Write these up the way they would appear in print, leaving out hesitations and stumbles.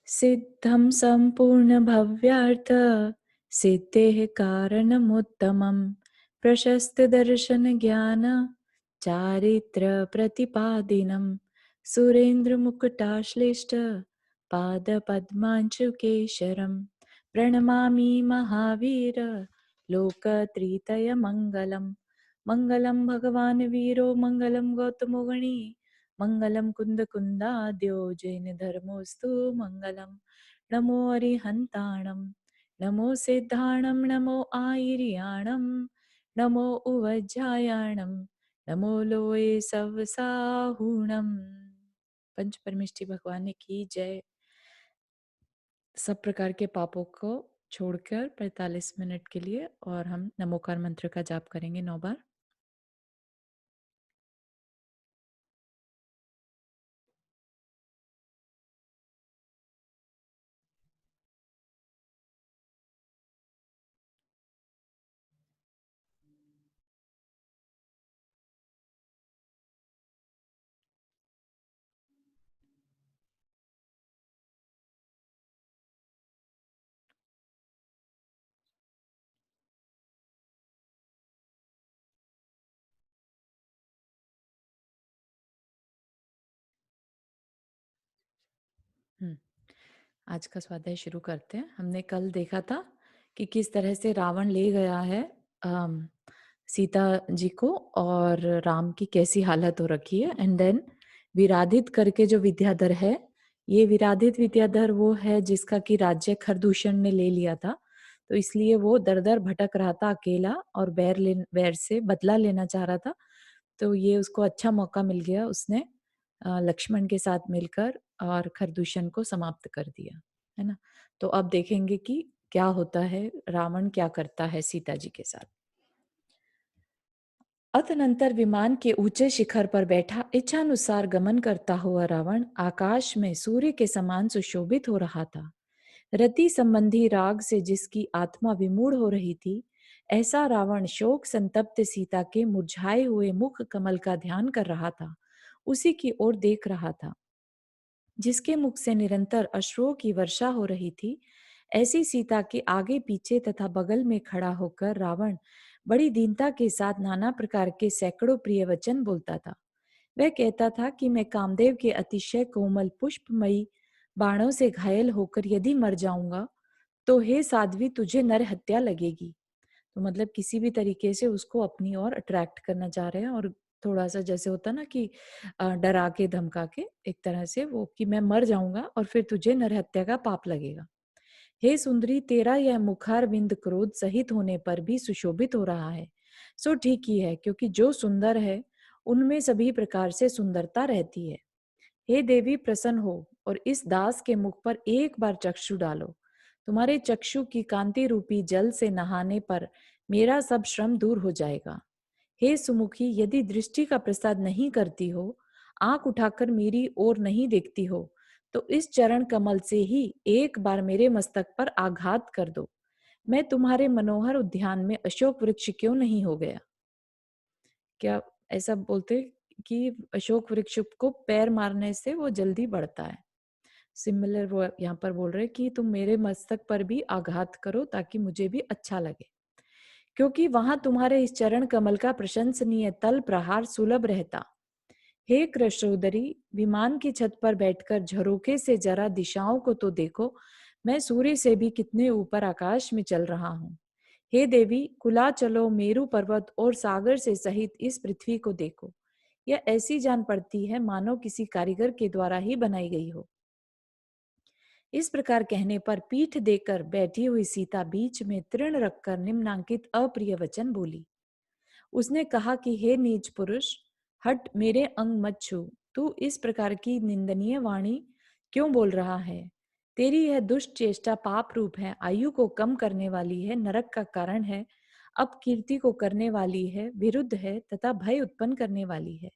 सिद्धं सम्पूर्णभव्यार्थ सिद्धेः कारणमुत्तमं प्रशस्तदर्शनज्ञान चारित्र्यप्रतिपादिनं सुरेन्द्रमुकुटाश्लिष्ट पादपद्माञ्चुकेशरं प्रणमामि महावीर लोकत्रितयमङ्गलं मङ्गलं भगवान् वीरो मङ्गलं गौतमो गणी मङ्गलं कुन्दकुन्दाद्यो जैनधर्मोऽस्तु मङ्गलं नमो अरिहन्ताणं नमो सिद्धाणं नमो आयर्याणं नमो उवज्झायाणं नमो लोये सवसाहुणम्। पंच परमेष्ठी भगवान की जय। सब प्रकार के पापों को छोड़कर 45 मिनट के लिए और हम नमोकार मंत्र का जाप करेंगे 9 बार। आज का स्वाध्याय शुरू करते हैं। हमने कल देखा था कि किस तरह से रावण ले गया है सीता जी को और राम की कैसी हालत हो रखी है। एंड देन विराधित करके जो विद्याधर है, ये विराधित विद्याधर वो है जिसका कि राज्य खरदूषण ने ले लिया था, तो इसलिए वो दर दर भटक रहा था अकेला और बैर से बदला लेना चाह रहा था। तो ये उसको अच्छा मौका मिल गया, उसने लक्ष्मण के साथ मिलकर और खरदूषण को समाप्त कर दिया, है ना। तो अब देखेंगे कि क्या होता है, रावण क्या करता है सीता जी के साथ। अतनंतर विमान के ऊंचे शिखर पर बैठा इच्छानुसार गमन करता हुआ रावण आकाश में सूर्य के समान सुशोभित हो रहा था। रति संबंधी राग से जिसकी आत्मा विमूढ़ हो रही थी, ऐसा रावण शोक संतप्त सीता के मुरझाए हुए मुख कमल का ध्यान कर रहा था, उसी की ओर देख रहा था जिसके मुख से निरंतर अश्रुओं की वर्षा हो रही थी। ऐसी सीता के आगे पीछे तथा बगल में खड़ा होकर रावण बड़ी दीनता के साथ नाना प्रकार के सैकड़ों प्रिय वचन बोलता था। वह कहता था कि मैं कामदेव के अतिशय कोमल पुष्पमयी बाणों से घायल होकर यदि मर जाऊंगा तो हे साध्वी तुझे नर हत्या लगेगी। तो मतलब किसी भी तरीके से उसको अपनी ओर अट्रैक्ट करना चाह रहे हैं और थोड़ा सा जैसे होता ना कि डरा के धमका के एक तरह से वो कि मैं मर जाऊंगा और फिर तुझे नरहत्या का पाप लगेगा। हे सुंदरी, तेरा यह मुखार विंद क्रोध सहित होने पर भी सुशोभित हो रहा है, सो ठीक ही है, क्योंकि जो सुंदर है उनमें सभी प्रकार से सुंदरता रहती है। हे देवी, प्रसन्न हो और इस दास के मुख पर एक बार चक्षु डालो। तुम्हारे चक्षु की कांति रूपी जल से नहाने पर मेरा सब श्रम दूर हो जाएगा। हे सुमुखी, यदि दृष्टि का प्रसाद नहीं करती हो, आंख उठाकर मेरी ओर नहीं देखती हो, तो इस चरण कमल से ही एक बार मेरे मस्तक पर आघात कर दो। मैं तुम्हारे मनोहर उद्यान में अशोक वृक्ष क्यों नहीं हो गया। क्या ऐसा बोलते कि अशोक वृक्ष को पैर मारने से वो जल्दी बढ़ता है। सिमिलर वो यहाँ पर बोल रहे कि तुम मेरे मस्तक पर भी आघात करो ताकि मुझे भी अच्छा लगे, क्योंकि वहां तुम्हारे इस चरण कमल का प्रशंसनीय तल प्रहार सुलभ रहता। हे कृष्णोदरी, विमान की छत पर बैठकर झरोखे से जरा दिशाओं को तो देखो, मैं सूर्य से भी कितने ऊपर आकाश में चल रहा हूँ। हे देवी, कुला चलो, मेरु पर्वत और सागर से सहित इस पृथ्वी को देखो। यह ऐसी जान पड़ती है मानो किसी कारीगर के द्वारा ही बनाई गई हो। इस प्रकार कहने पर पीठ देकर बैठी हुई सीता बीच में तृण रखकर निम्नांकित अप्रिय वचन बोली। उसने कहा कि हे नीच पुरुष, हट, मेरे अंग मत छू। तू इस प्रकार की निंदनीय वाणी क्यों बोल रहा है। तेरी यह दुष्ट चेष्टा पाप रूप है, आयु को कम करने वाली है, नरक का कारण है, अपकीर्ति को करने वाली है, विरुद्ध है तथा भय उत्पन्न करने वाली है।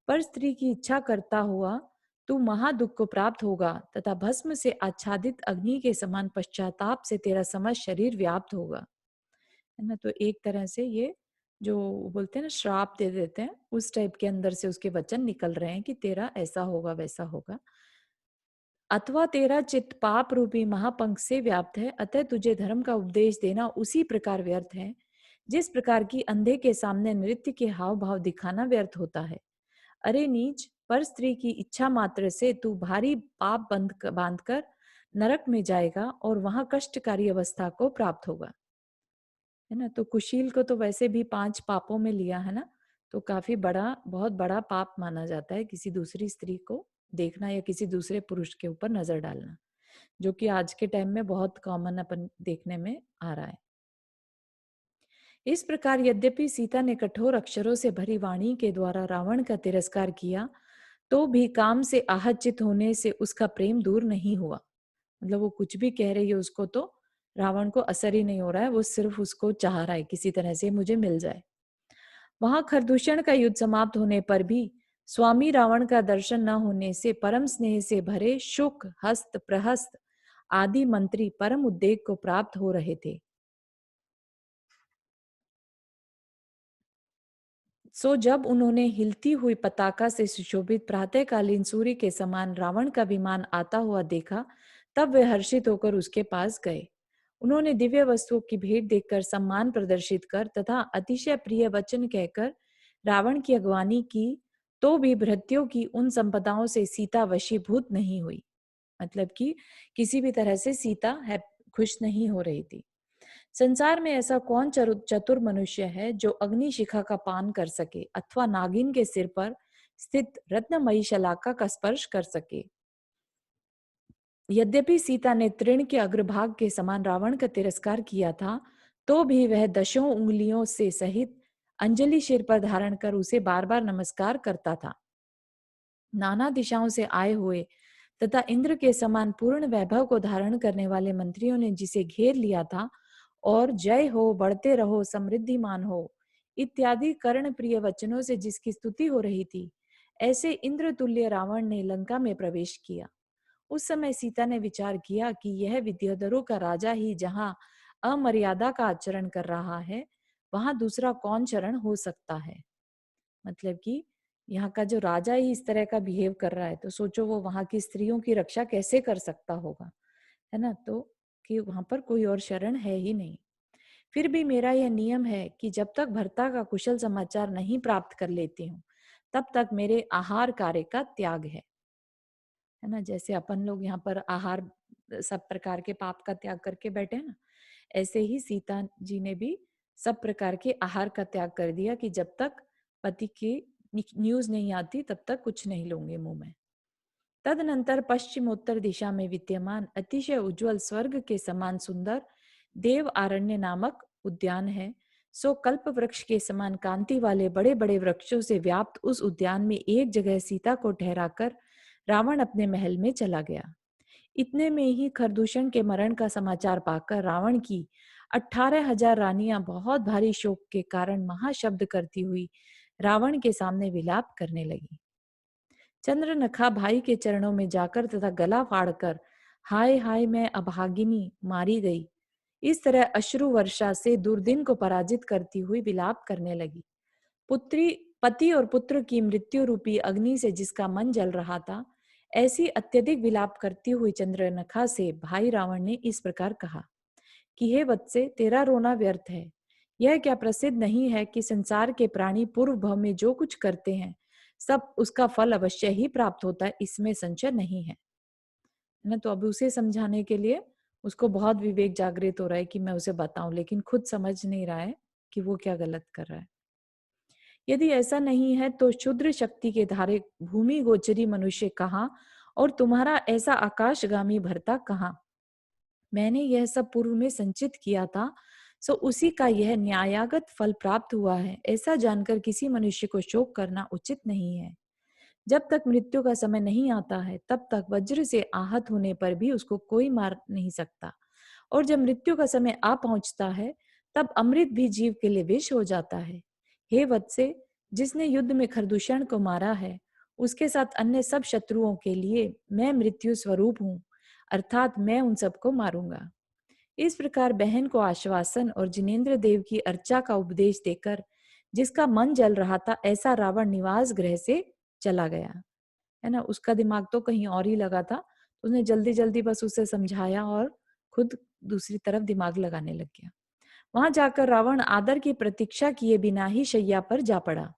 पर स्त्री की इच्छा करता हुआ तू महादुख को प्राप्त होगा तथा भस्म से आच्छादित अग्नि के समान पश्चाताप से तेरा समस्त शरीर व्याप्त होगा, है ना। तो एक तरह से ये जो बोलते हैं ना श्राप दे देते हैं, उस टाइप के अंदर से उसके वचन निकल रहे हैं कि तेरा ऐसा होगा वैसा होगा। अथवा तेरा चित्त पाप रूपी महापंख से व्याप्त है, अतः तुझे धर्म का उपदेश देना उसी प्रकार व्यर्थ है जिस प्रकार की अंधे के सामने नृत्य के हाव भाव दिखाना व्यर्थ होता है। अरे नीच, पर स्त्री की इच्छा मात्र से तू भारी पाप बांध कर नरक में जाएगा और वहां कष्टकारी अवस्था को प्राप्त होगा। है ना? तो कुशील को तो वैसे भी 5 पापों में लिया है ना, तो काफी बड़ा, बहुत बड़ा पाप माना जाता है किसी दूसरी स्त्री को देखना या किसी दूसरे पुरुष के ऊपर नजर डालना, जो कि आज के टाइम में बहुत कॉमन अपन देखने में आ रहा है। इस प्रकार यद्यपि सीता ने कठोर अक्षरों से भरी वाणी के द्वारा रावण का तिरस्कार किया, तो भी काम से आहचित होने से उसका प्रेम दूर नहीं हुआ। मतलब वो कुछ भी कह रही है उसको, तो रावण को असर ही नहीं हो रहा है, वो सिर्फ उसको चाह रहा है किसी तरह से मुझे मिल जाए। वहां खरदूषण का युद्ध समाप्त होने पर भी स्वामी रावण का दर्शन न होने से परम स्नेह से भरे शुक, हस्त, प्रहस्त आदि मंत्री परम उद्वेग को प्राप्त हो रहे थे। सो जब उन्होंने हिलती हुई पताका से सुशोभित प्रातःकालीन सूर्य के समान रावण का विमान आता हुआ देखा, तब वे हर्षित होकर उसके पास गए। उन्होंने दिव्य वस्तुओं की भेंट देखकर सम्मान प्रदर्शित कर तथा अतिशय प्रिय वचन कहकर रावण की अगवानी की, तो भी भृत्यों की उन संपदाओं से सीता वशीभूत नहीं हुई। मतलब कि किसी भी तरह से सीता है खुश नहीं हो रही थी। संसार में ऐसा कौन चतुर मनुष्य है जो अग्नि शिखा का पान कर सके अथवा नागिन के सिर पर स्थित रत्नमयी शलाका का स्पर्श कर सके। यद्यपि सीता ने तृण के अग्रभाग के समान रावण का तिरस्कार किया था, तो भी वह दशों उंगलियों से सहित अंजलि सिर पर धारण कर उसे बार बार नमस्कार करता था। नाना दिशाओं से आए हुए तथा इंद्र के समान पूर्ण वैभव को धारण करने वाले मंत्रियों ने जिसे घेर लिया था और जय हो, बढ़ते रहो, समृद्धिमान हो इत्यादि कर्ण प्रिय वचनों से जिसकी स्तुति हो रही थी, ऐसे इंद्र तुल्य रावण ने लंका में प्रवेश किया। उस समय सीता ने विचार किया कि यह विद्याधरों का राजा ही जहाँ अमर्यादा का आचरण कर रहा है, वहां दूसरा कौन चरण हो सकता है। मतलब कि यहाँ का जो राजा ही इस तरह का बिहेव कर रहा है, तो सोचो वो वहां की स्त्रियों की रक्षा कैसे कर सकता होगा। है ना? तो कि वहां पर कोई और शरण है ही नहीं। फिर भी मेरा यह नियम है कि जब तक भर्ता का कुशल समाचार नहीं प्राप्त कर लेती हूँ, तब तक मेरे आहार कार्य का त्याग है ना? जैसे अपन लोग यहाँ पर आहार सब प्रकार के पाप का त्याग करके बैठे हैं ना, ऐसे ही सीता जी ने भी सब प्रकार के आहार का त्याग कर दिया कि जब तक पति की न्यूज नहीं आती तब तक कुछ नहीं लोगे मुंह में। तदनंतर पश्चिमोत्तर दिशा में विद्यमान अतिशय उज्जवल स्वर्ग के समान सुंदर देव आरण्य नामक उद्यान है। सो कल्प वृक्ष के समान कांति वाले बड़े बड़े वृक्षों से व्याप्त उस उद्यान में एक जगह सीता को ठहराकर रावण अपने महल में चला गया। इतने में ही खरदूषण के मरण का समाचार पाकर रावण की 18,000 रानियां बहुत भारी शोक के कारण महाशब्द करती हुई रावण के सामने विलाप करने लगी। चंद्रनखा भाई के चरणों में जाकर तथा गला फाड़कर हाय हाय मैं अभागिनी मारी गई, इस तरह अश्रु वर्षा से दुर्दिन को पराजित करती हुई विलाप करने लगी। पुत्री पति और पुत्र की मृत्यु रूपी अग्नि से जिसका मन जल रहा था, ऐसी अत्यधिक विलाप करती हुई चंद्रनखा से भाई रावण ने इस प्रकार कहा कि हे वत्से, तेरा रोना व्यर्थ है। यह क्या प्रसिद्ध नहीं है कि संसार के प्राणी पूर्व भव में जो कुछ करते हैं सब उसका फल अवश्य ही प्राप्त होता है, इसमें संशय नहीं है ना? तो अब उसे समझाने के लिए उसको बहुत विवेक जागृत हो रहा है कि मैं उसे बताऊं, लेकिन खुद समझ नहीं रहा है कि वो क्या गलत कर रहा है। यदि ऐसा नहीं है तो क्षुद्र शक्ति के धारे भूमि गोचरी मनुष्य कहाँ और तुम्हारा ऐसा आकाशगामी भरता कहाँ। मैंने यह सब पूर्व में संचित किया था, सो उसी का यह न्यायागत फल प्राप्त हुआ है। ऐसा जानकर किसी मनुष्य को शोक करना उचित नहीं है। जब तक मृत्यु का समय नहीं आता है, तब तक वज्र से आहत होने पर भी उसको कोई मार नहीं सकता, और जब मृत्यु का समय आ पहुंचता है, तब अमृत भी जीव के लिए विष हो जाता है। हे वत्से, जिसने युद्ध में खरदूषण को मारा है, उसके साथ अन्य सब शत्रुओं के लिए मैं मृत्यु स्वरूप हूँ, अर्थात मैं उन सबको मारूंगा। इस प्रकार बहन को आश्वासन और जिनेन्द्र देव की अर्चा का उपदेश देकर जिसका मन जल रहा था, ऐसा रावण निवास गृह से चला गया। है ना? उसका दिमाग तो कहीं और ही लगा था, उसने जल्दी-जल्दी बस उसे समझाया और खुद दूसरी तरफ दिमाग लगाने लग गया। वहां जाकर रावण आदर की प्रतीक्षा किए बिना ही शैया पर जा पड़ा।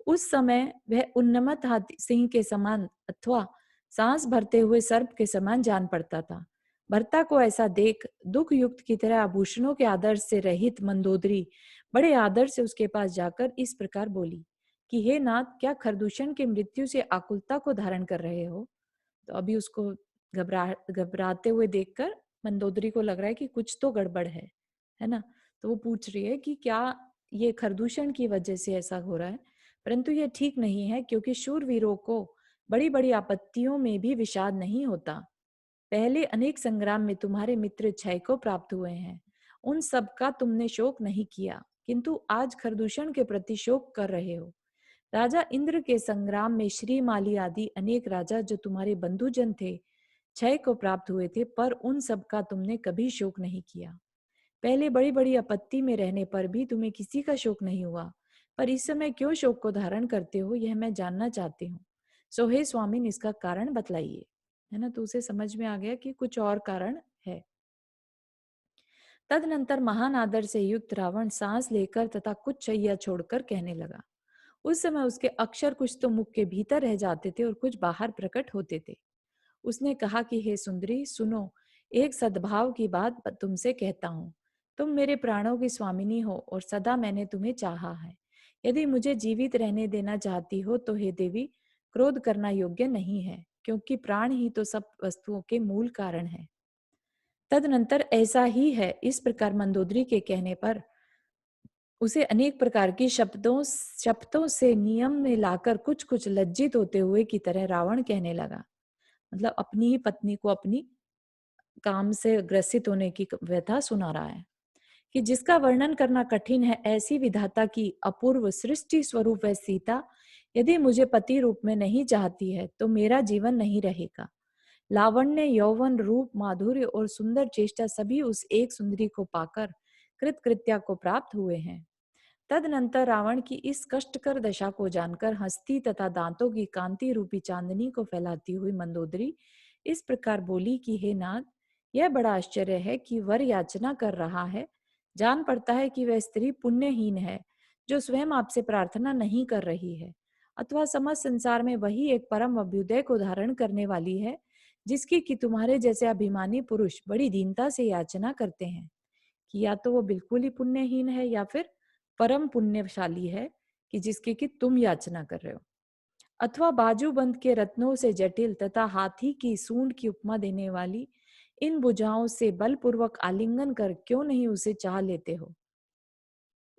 उस समय वह उन्नमत हाथी सिंह के समान अथवा सांस भरते हुए सर्प के समान जान पड़ता था। भर्ता को ऐसा देख दुख युक्त की तरह आभूषणों के आदर से रहित मंदोदरी बड़े आदर से उसके पास जाकर इस प्रकार बोली कि हे नाथ, क्या खरदूषण की मृत्यु से आकुलता को धारण कर रहे हो? तो अभी उसको घबराते हुए देखकर मंदोदरी को लग रहा है कि कुछ तो गड़बड़ है ना? तो वो पूछ रही है कि क्या ये खरदूषण की वजह से ऐसा हो रहा है? परंतु ये ठीक नहीं है, क्योंकि शूरवीरों को बड़ी-बड़ी आपत्तियों में भी विषाद नहीं होता। पहले अनेक संग्राम में तुम्हारे मित्र क्षय को प्राप्त हुए हैं। उन सब का तुमने शोक नहीं किया, किंतु आज खरदूषण के प्रति शोक कर रहे हो। राजा इंद्र के संग्राम में श्री माली आदि अनेक राजा जो तुम्हारे बंधुजन थे, क्षय को प्राप्त हुए थे, पर उन सब का तुमने कभी शोक नहीं किया। पहले बड़ी बड़ी आपत्ति में रहने पर भी तुम्हें किसी का शोक नहीं हुआ, पर इस समय क्यों शोक को धारण करते हो, यह मैं जानना चाहती हूँ। सो हे स्वामिन, इसका कारण बतलाइए। है ना? तो उसे समझ में आ गया कि कुछ और कारण है। तदनंतर महान आदर से युक्त रावण सांस लेकर तथा कुछ शैया छोड़कर कहने लगा। उस समय उसके अक्षर कुछ तो मुख के भीतर रह जाते थे और कुछ बाहर प्रकट होते थे। उसने कहा कि हे सुंदरी, सुनो, एक सद्भाव की बात तुमसे कहता हूँ। तुम मेरे प्राणों की स्वामिनी हो और सदा मैंने तुम्हें चाहा है। यदि मुझे जीवित रहने देना चाहती हो तो हे देवी, क्रोध करना योग्य नहीं है, क्योंकि प्राण ही तो सब वस्तुओं के मूल कारण है। तदनंतर ऐसा ही है, इस प्रकार मंदोदरी के कहने पर उसे अनेक प्रकार की शब्दों से नियम में लाकर कुछ कुछ लज्जित होते हुए की तरह रावण कहने लगा। मतलब अपनी ही पत्नी को अपनी काम से ग्रसित होने की व्यथा सुना रहा है कि जिसका वर्णन करना कठिन है, ऐसी विधाता की अपूर्व सृष्टि स्वरूप वह सीता यदि मुझे पति रूप में नहीं चाहती है तो मेरा जीवन नहीं रहेगा। लावण्य, यौवन, रूप, माधुर्य और सुंदर चेष्टा सभी उस एक सुंदरी को पाकर कृतकृत्या को प्राप्त हुए हैं। तदनंतर रावण की इस कष्टकर दशा को जानकर हंसती तथा दांतों की कांति रूपी चांदनी को फैलाती हुई मंदोदरी इस प्रकार बोली कि हे नाथ, यह बड़ा आश्चर्य है कि वर याचना कर रहा है। जान पड़ता है कि वह स्त्री पुण्यहीन है, जो स्वयं आपसे प्रार्थना नहीं कर रही है, अथवा समस्त संसार में वही एक परम अभ्युदय को धारण करने वाली है, जिसकी कि तुम्हारे जैसे अभिमानी पुरुष बड़ी दीनता से याचना करते हैं। कि या तो वो बिल्कुल ही पुण्यहीन है या फिर परम पुण्यशाली है, कि जिसके कि तुम याचना कर रहे हो, अथवा बाजूबंद के रत्नों से जटिल तथा हाथी की सूंड की उपमा देने वाली इन भुजाओं से बलपूर्वक आलिंगन कर क्यों नहीं उसे चाह लेते हो।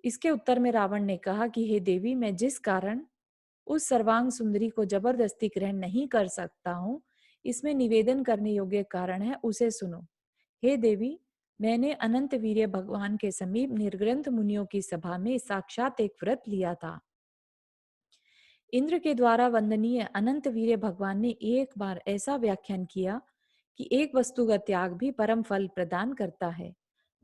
इसके उत्तर में रावण ने कहा कि हे देवी, मैं जिस कारण उस सर्वांग सुंदरी को जबरदस्ती ग्रहण नहीं कर सकता हूँ, इसमें निवेदन करने योग्य कारण है, उसे सुनो। हे देवी, मैंने अनंत वीर्य भगवान के समीप निर्ग्रंथ मुनियों की सभा में साक्षात एक व्रत लिया था। इंद्र के द्वारा वंदनीय अनंत वीर्य भगवान ने एक बार ऐसा व्याख्यान किया कि एक वस्तु का त्याग भी परम फल प्रदान करता है।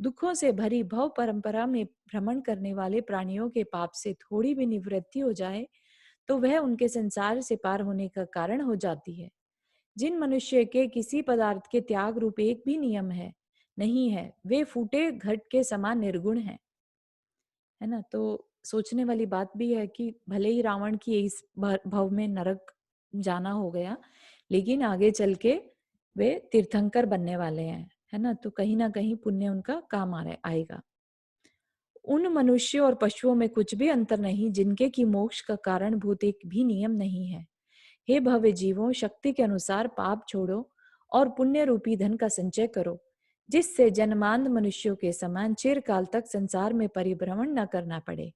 दुखों से भरी भव परंपरा में भ्रमण करने वाले प्राणियों के पाप से थोड़ी भी निवृत्ति हो जाए तो वह उनके संसार से पार होने का कारण हो जाती है। जिन मनुष्य के किसी पदार्थ के त्याग रूप एक भी नियम है नहीं है, वे फूटे घट के समान निर्गुण हैं। है ना? तो सोचने वाली बात भी है कि भले ही रावण की इस भव में नरक जाना हो गया, लेकिन आगे चल के वे तीर्थंकर बनने वाले हैं। है ना? तो कहीं ना कहीं पुण्य उनका काम आ रहा आएगा। उन मनुष्यों और पशुओं में कुछ भी अंतर नहीं, जिनके की मोक्ष का कारण भूत एक भी नियम नहीं है। हे भव्य जीवों, शक्ति के अनुसार पाप छोड़ो और पुण्य रूपी धन का संचय करो, जिससे जन्मांध मनुष्यों के समान चिरकाल तक संसार में परिभ्रमण न करना पड़े।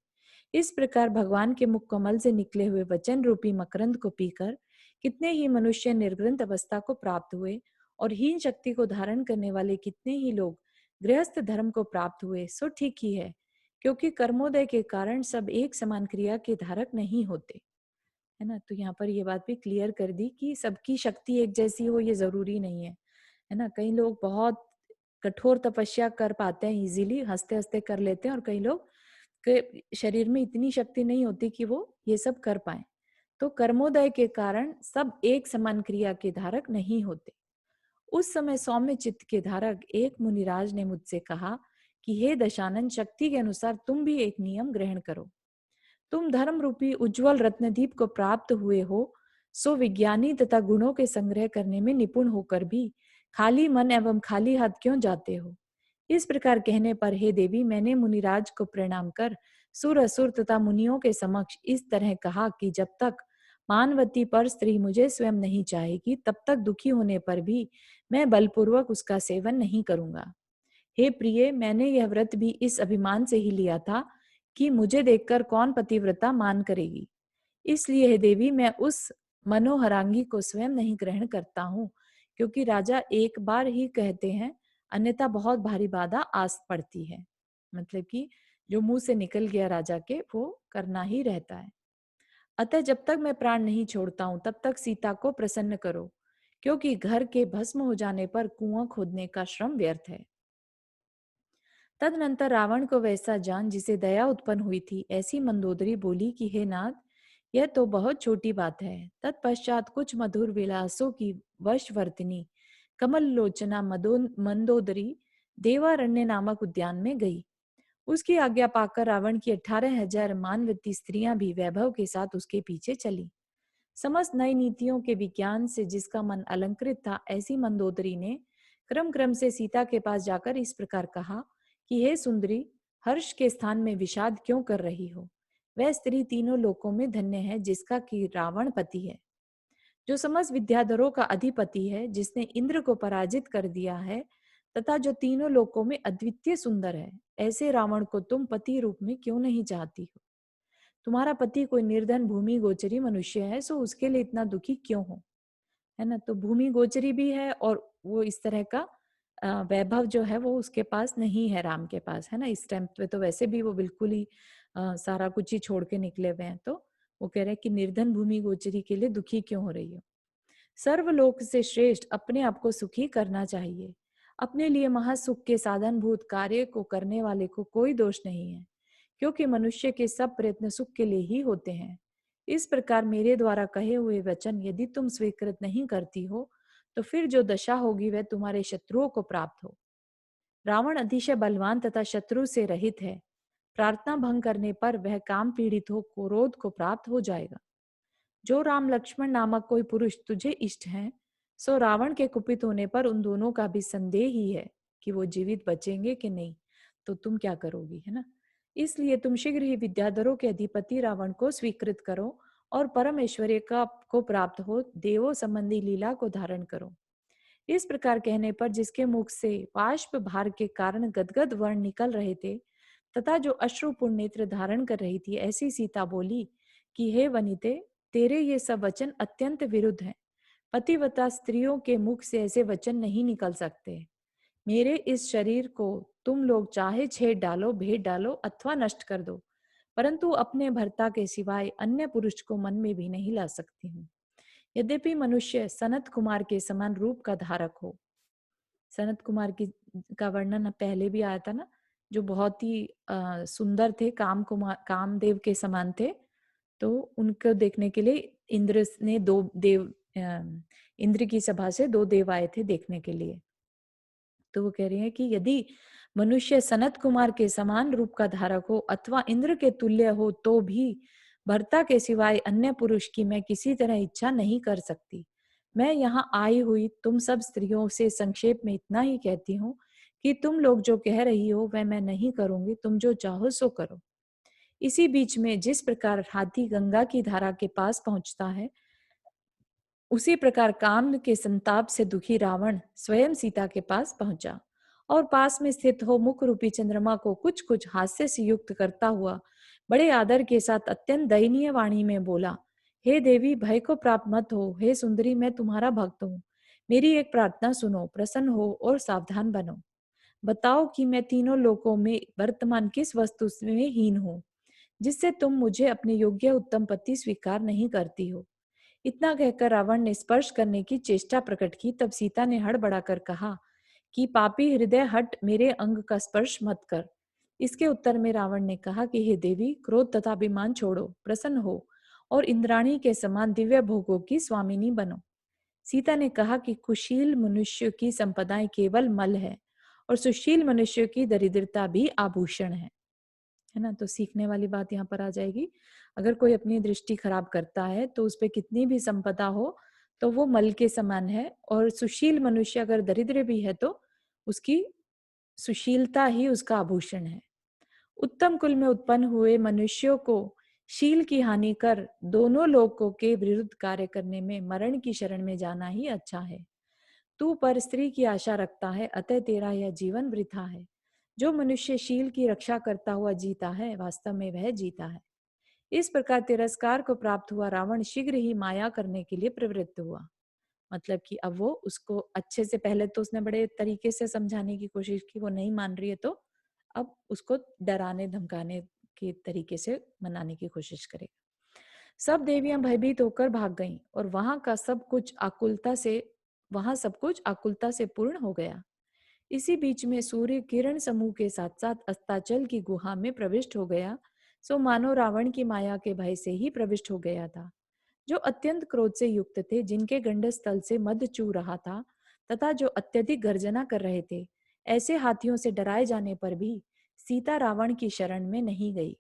इस प्रकार भगवान के मुख कमल से निकले हुए वचन रूपी मकरंद को पीकर कितने ही मनुष्य निर्ग्रंथ अवस्था को प्राप्त हुए और हीन शक्ति को धारण करने वाले कितने ही लोग गृहस्थ धर्म को प्राप्त हुए। सो ठीक ही है, क्योंकि कर्मोदय के कारण सब एक समान क्रिया के धारक नहीं होते। है ना? तो यहाँ पर ये बात भी क्लियर कर दी कि सबकी शक्ति एक जैसी हो ये जरूरी नहीं है। है ना? कई लोग बहुत कठोर तपस्या कर पाते हैं, इजीली हंसते हंसते कर लेते हैं, और कई लोग के शरीर में इतनी शक्ति नहीं होती कि वो ये सब कर पाए। तो कर्मोदय के कारण सब एक समान क्रिया के धारक नहीं होते। उस समय सौम्य चित्त के धारक एक मुनिराज ने मुझसे कहा कि हे दशानन, शक्ति के अनुसार तुम भी एक नियम ग्रहण करो। तुम धर्म रूपी उज्जवल रत्नदीप को प्राप्त हुए हो, सो विज्ञानी तथा गुणों के संग्रह करने में निपुण होकर भी खाली मन एवं खाली हाथ क्यों जाते हो? इस प्रकार कहने पर हे देवी, मैंने मुनिराज को प्रणाम कर सुर असुर तथा मुनियों के समक्ष इस तरह कहा कि जब तक मानवती पर स्त्री मुझे स्वयं नहीं चाहेगी, तब तक दुखी होने पर भी मैं बलपूर्वक उसका सेवन नहीं करूंगा। हे प्रिय, मैंने यह व्रत भी इस अभिमान से ही लिया था कि मुझे देखकर कौन पतिव्रता मान करेगी। इसलिए हे देवी, मैं उस मनोहरांगी को स्वयं नहीं ग्रहण करता हूँ, क्योंकि राजा एक बार ही कहते हैं, अन्यथा बहुत भारी बाधा आस पड़ती है। मतलब कि जो मुंह से निकल गया राजा के, वो करना ही रहता है। अतः जब तक मैं प्राण नहीं छोड़ता हूं, तब तक सीता को प्रसन्न करो, क्योंकि घर के भस्म हो जाने पर कुआं खोदने का श्रम व्यर्थ है। तदनंतर रावण को वैसा जान जिसे दया उत्पन्न हुई थी, ऐसी मंदोदरी बोली कि हे नाथ, यह तो बहुत छोटी बात है। तत्पश्चात कुछ मधुर विलासों की वशवर्तिनी कमल लोचना मंदोदरी देवारण्य नामक उद्यान में गई। उसकी आज्ञा पाकर रावण की 18,000 मानवती स्त्रियां भी वैभव के साथ उसके पीछे चली। समस्त नई नीतियों के विज्ञान से जिसका मन अलंकृत था, ऐसी मंदोदरी ने क्रम क्रम से सीता के पास जाकर इस प्रकार कहा कि हे सुंदरी, हर्ष के स्थान में विषाद क्यों कर रही हो? वह स्त्री तीनों लोकों में धन्य है जिसका कि रावण पति है, जो समस्त विद्याधरों का अधिपति है, जिसने इंद्र को पराजित कर दिया है तथा जो तीनों लोकों में अद्वितीय सुंदर है। ऐसे रावण को तुम पति रूप में क्यों नहीं चाहती हो? तुम्हारा पति कोई निर्धन भूमि गोचरी मनुष्य है, सो उसके लिए इतना दुखी क्यों हो? है ना? तो भूमि गोचरी भी है और वो इस तरह का वैभव जो है वो उसके पास नहीं है, राम के पास, है ना? इस टाइम पे तो वैसे भी वो बिल्कुल ही सारा कुछ ही छोड़ के निकले हुए हैं। तो वो कह रहे हैं कि निर्धन भूमि गोचरी के लिए दुखी क्यों हो रही हो? सर्वलोक से श्रेष्ठ अपने आप को सुखी करना चाहिए। अपने लिए महासुख के साधनभूत कार्य को करने वाले को कोई दोष नहीं है, क्योंकि मनुष्य के सब प्रयत्न सुख के लिए ही होते हैं। इस प्रकार मेरे द्वारा कहे हुए वचन यदि तुम स्वीकृत नहीं करती हो, तो फिर जो दशा होगी वह तुम्हारे शत्रुओं को प्राप्त हो। रावण अतिशय बलवान तथा शत्रु से रहित है। प्रार्थना भंग करने पर वह काम पीड़ित हो क्रोध को प्राप्त हो जाएगा। जो राम लक्ष्मण नामक कोई पुरुष तुझे इष्ट हैं, सो रावण के कुपित होने पर उन दोनों का भी संदेह ही है कि वो जीवित बचेंगे कि नहीं, तो तुम क्या करोगी, है ना? इसलिए तुम शीघ्र ही विद्याधरों के अधिपति रावण को स्वीकृत करो और परम ऐश्वर्य का को प्राप्त हो देवों संबंधी लीला को धारण करो। इस प्रकार कहने पर जिसके मुख से बाष्प भार के कारण गदगद वर्ण निकल रहे थे तथा जो अश्रुपूर्ण नेत्र धारण कर रही थी, ऐसी सीता बोली कि हे वनिते, तेरे ये सब वचन अत्यंत विरुद्ध हैं। पतिव्रता स्त्रियों के मुख से ऐसे वचन नहीं निकल सकते। मेरे इस शरीर को तुम लोग चाहे छेद डालो, भेद डालो अथवा नष्ट कर दो, परंतु अपने भर्ता के सिवाय अन्य पुरुष को मन में भी नहीं ला सकती हूँ। यद्यपि मनुष्य सनत कुमार के समान रूप का धारक हो। सनत कुमार की का वर्णन पहले भी आया था ना, जो बहुत ही सुंदर थे, कामदेव के समान थे। तो उनको देखने के लिए इंद्र की सभा से 2 देव आए थे देखने के लिए। तो वो कह रही है कि यदि मनुष्य सनत कुमार के समान रूप का धारक हो अथवा इंद्र के तुल्य हो, तो भी भर्ता के सिवाय अन्य पुरुष की मैं किसी तरह इच्छा नहीं कर सकती। मैं यहाँ आई हुई तुम सब स्त्रियों से संक्षेप में इतना ही कहती हूँ कि तुम लोग जो कह रही हो वह मैं नहीं करूंगी, तुम जो चाहो सो करो। इसी बीच में जिस प्रकार हाथी गंगा की धारा के पास पहुंचता है, उसी प्रकार काम के संताप से दुखी रावण स्वयं सीता के पास पहुंचा और पास में स्थित हो मुख रूपी चंद्रमा को कुछ कुछ हास्य से युक्त करता हुआ बड़े आदर के साथ अत्यंत दयनीय वाणी में बोला, हे देवी, भय को प्राप्त मत हो। हे सुंदरी, मैं तुम्हारा भक्त हूँ। मेरी एक प्रार्थना सुनो, प्रसन्न हो और सावधान बनो। बताओ कि मैं तीनों लोकों में वर्तमान किस वस्तु में हीन हूँ, जिससे तुम मुझे अपने योग्य उत्तम पति स्वीकार नहीं करती हो। इतना कहकर रावण ने स्पर्श करने की चेष्टा प्रकट की। तब सीता ने हड़बड़ाकर कहा कि पापी हृदय, हट, मेरे अंग का स्पर्श मत कर। इसके उत्तर में रावण ने कहा कि हे देवी, क्रोध तथा अभिमान छोड़ो, प्रसन्न हो और इंद्राणी के समान दिव्य भोगों की स्वामिनी बनो। सीता ने कहा कि कुशील मनुष्य की संपदाएं केवल मल है और सुशील मनुष्य की दरिद्रता भी आभूषण है ना? तो सीखने वाली बात यहाँ पर आ जाएगी। अगर कोई अपनी दृष्टि खराब करता है तो उस पे कितनी भी संपदा हो तो वो मल के समान है, और सुशील मनुष्य अगर दरिद्र भी है तो उसकी सुशीलता ही उसका आभूषण है। उत्तम कुल में उत्पन्न हुए मनुष्यों को शील की हानि कर दोनों लोगों के विरुद्ध कार्य करने में मरण की शरण में जाना ही अच्छा है। तू पर स्त्री की आशा रखता है, अतः तेरा यह जीवन वृथा है। जो मनुष्य शील की रक्षा करता हुआ जीता है, वास्तव में वह जीता है। इस प्रकार तिरस्कार को प्राप्त हुआ रावण शीघ्र ही माया करने के लिए प्रवृत्त हुआ। मतलब कि अब वो उसको अच्छे से, पहले तो उसने बड़े तरीके से समझाने की कोशिश की, वो नहीं मान रही है तो अब उसको डराने धमकाने के तरीके से मनाने की कोशिश करेगा। सब देवियां भयभीत होकर भाग गईं और वहां सब कुछ आकुलता से पूर्ण हो गया। इसी बीच में सूर्य किरण समूह के साथ साथ अस्ताचल की गुहा में प्रविष्ट हो गया, सो मानो रावण की माया के भय से ही प्रविष्ट हो गया था। जो अत्यंत क्रोध से युक्त थे, जिनके गंडस्थल से मद चू रहा था तथा जो अत्यधिक गर्जना कर रहे थे, ऐसे हाथियों से डराए जाने पर भी सीता रावण की शरण में नहीं गई।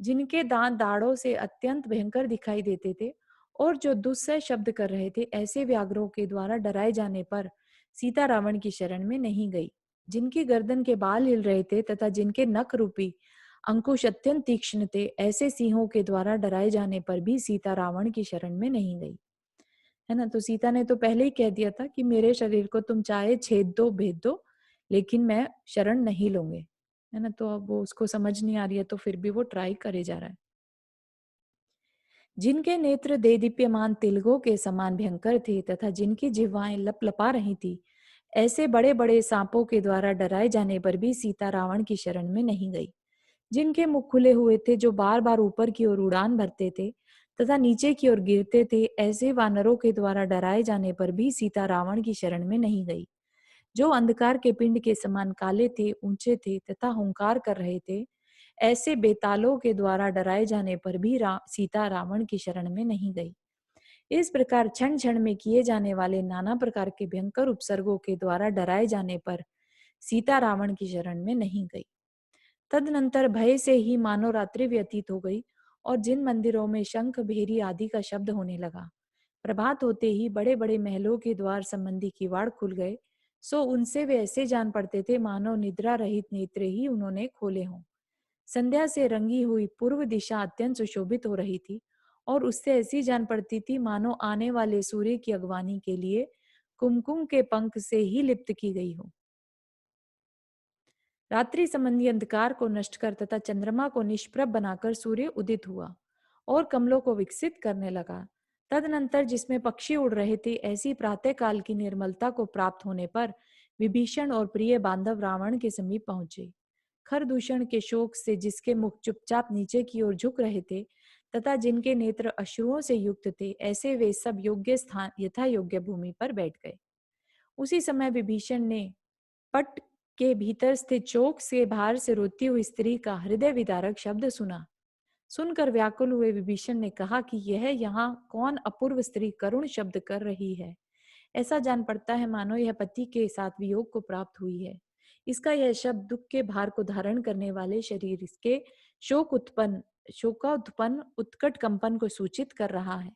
जिनके दांत दाढ़ों से अत्यंत भयंकर दिखाई देते थे और जो दुस्सह शब्द कर रहे थे, ऐसे व्याघ्रों के द्वारा डराए जाने पर सीता रावण की शरण में नहीं गई। जिनकी गर्दन के बाल हिल रहे थे तथा जिनके नख रूपी अंकुश अत्यंत तीक्ष्ण थे, ऐसे सिंहों के द्वारा डराए जाने पर भी सीता रावण की शरण में नहीं गई। है ना? तो सीता ने तो पहले ही कह दिया था कि मेरे शरीर को तुम चाहे छेद दो, भेद दो, लेकिन मैं शरण नहीं लूंगी। है ना? तो अब वो उसको समझ नहीं आ रही है तो फिर भी वो ट्राई करे जा रहा है। जिनके नेत्र देदीप्यमान तिलकों के समान भयंकर थे तथा जिनकी जिह्वाएं लपलपा रही थी, ऐसे बड़े बड़े सांपों के द्वारा डराए जाने पर भी सीता रावण की शरण में नहीं गई। जिनके मुख खुले हुए थे, जो बार बार ऊपर की ओर उड़ान भरते थे तथा नीचे की ओर गिरते थे, ऐसे वानरों के द्वारा डराए जाने पर भी सीता रावण की शरण में नहीं गई। जो अंधकार के पिंड के समान काले थे, ऊंचे थे तथा हुंकार कर रहे थे, ऐसे बेतालों के द्वारा डराए जाने पर भी सीता रावण की शरण में नहीं गई। इस प्रकार क्षण क्षण में किए जाने वाले नाना प्रकार के भयंकर उपसर्गों के द्वारा डराए जाने पर सीता रावण की शरण में नहीं गई। तदनंतर भय से ही मानो रात्रि व्यतीत हो गई और जिन मंदिरों में शंख भेरी आदि का शब्द होने लगा, प्रभात होते ही बड़े बड़े महलों के द्वार संबंधी किवाड़ खुल गए, सो उनसे वे ऐसे जान पड़ते थे मानो निद्रा रहित नेत्र ही उन्होंने खोले हों। संध्या से रंगी हुई पूर्व दिशा अत्यंत सुशोभित हो रही थी और उससे ऐसी जान पड़ती थी मानो आने वाले सूर्य की अगवानी के लिए कुमकुम के पंख से ही लिप्त की गई हो। रात्रि संबंधी अंधकार को नष्ट कर तथा चंद्रमा को निष्प्रभ बनाकर सूर्य उदित हुआ और कमलों को विकसित करने लगा। तदनंतर जिसमें पक्षी उड़ रहे थे, ऐसी प्रातः काल की निर्मलता को प्राप्त होने पर विभीषण और प्रिय बांधव रावण के समीप पहुंचे। खरदूषण के शोक से जिसके मुख चुपचाप नीचे की ओर झुक रहे थे तथा जिनके नेत्र अश्रुओं से युक्त थे, ऐसे वे सब योग्य स्थान यथा योग्य भूमि पर बैठ गए। उसी समय विभीषण ने पट के भीतर स्थित चौक से बाहर से रोती हुई स्त्री का हृदय विदारक शब्द सुना। सुनकर व्याकुल हुए विभीषण ने कहा कि यह यहाँ कौन अपूर्व स्त्री करुण शब्द कर रही है। ऐसा जान पड़ता है मानो यह पति के साथ वियोग को प्राप्त हुई है। इसका यह शब्द दुख के भार को धारण करने वाले शरीर इसके शोकोत्पन्न उत्कट कंपन को सूचित कर रहा है।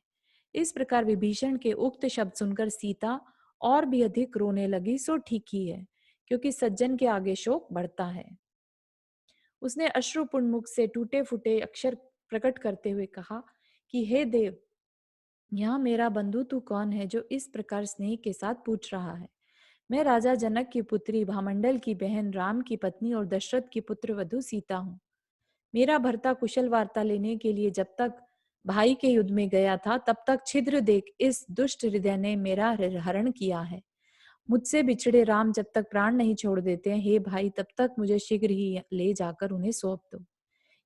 इस प्रकार विभीषण के उक्त शब्द सुनकर सीता और भी अधिक रोने लगी, सो ठीक ही है, क्योंकि सज्जन के आगे शोक बढ़ता है। उसने अश्रुपूर्ण मुख से टूटे फूटे अक्षर प्रकट करते हुए कहा कि हे देव, यहाँ मेरा बंधु तू कौन है जो इस प्रकार स्नेह के साथ पूछ रहा है। मैं राजा जनक की पुत्री, भामंडल की बहन, राम की पत्नी और दशरथ की पुत्र वधु सीता हूँ। मेरा भर्ता कुशल वार्ता लेने के लिए जब तक भाई के युद्ध में गया था, तब तक छिद्र देख इस दुष्ट हृदय ने मेरा हरण किया है। मुझसे बिछड़े राम जब तक प्राण नहीं छोड़ देते हैं, हे भाई, तब तक मुझे शीघ्र ही ले जाकर उन्हें सौंप दो।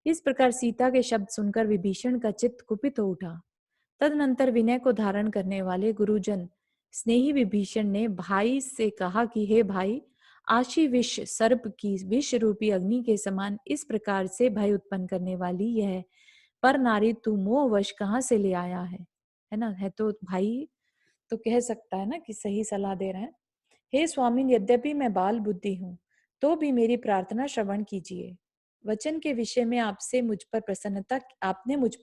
इस प्रकार सीता के शब्द सुनकर विभीषण का चित्त कुपित हो उठा। तदनंतर विनय को धारण करने वाले गुरुजन स्नेही विभीषण ने भाई से कहा कि हे भाई, आशी विष सर्प की विष रूपी अग्नि के समान इस प्रकार से भय उत्पन्न करने वाली यह पर नारी तू मोहवश कहाँ से ले आया है ना? है तो भाई तो कह सकता है ना कि सही सलाह दे रहे हैं। हे स्वामी, यद्यपि मैं बाल बुद्धि हूँ, तो भी मेरी प्रार्थना श्रवण कीजिए। वचन के विषय में आपने मुझ पर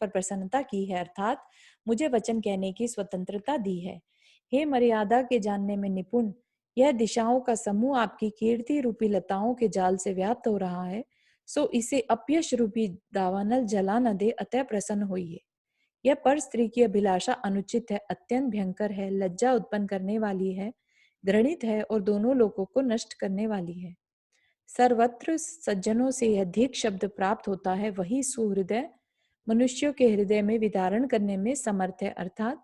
प्रसन्नता की है, अर्थात मुझे वचन कहने की स्वतंत्रता दी है। हे मर्यादा के जानने में निपुण, यह दिशाओं का समूह आपकी कीर्ति रूपी लताओं के जाल से व्याप्त हो रहा है, सो इसे अपयश रूपी दावानल जला न दे, अतः प्रसन्न होइए। यह पर स्त्री की अभिलाषा अनुचित है, अत्यंत भयंकर है, लज्जा उत्पन्न करने वाली है, घृणित है और दोनों लोगों को नष्ट करने वाली है। सर्वत्र सज्जनों से यह अधिक शब्द प्राप्त होता है, वही सुहृदय मनुष्यों के हृदय में विदारण करने में समर्थ है, अर्थात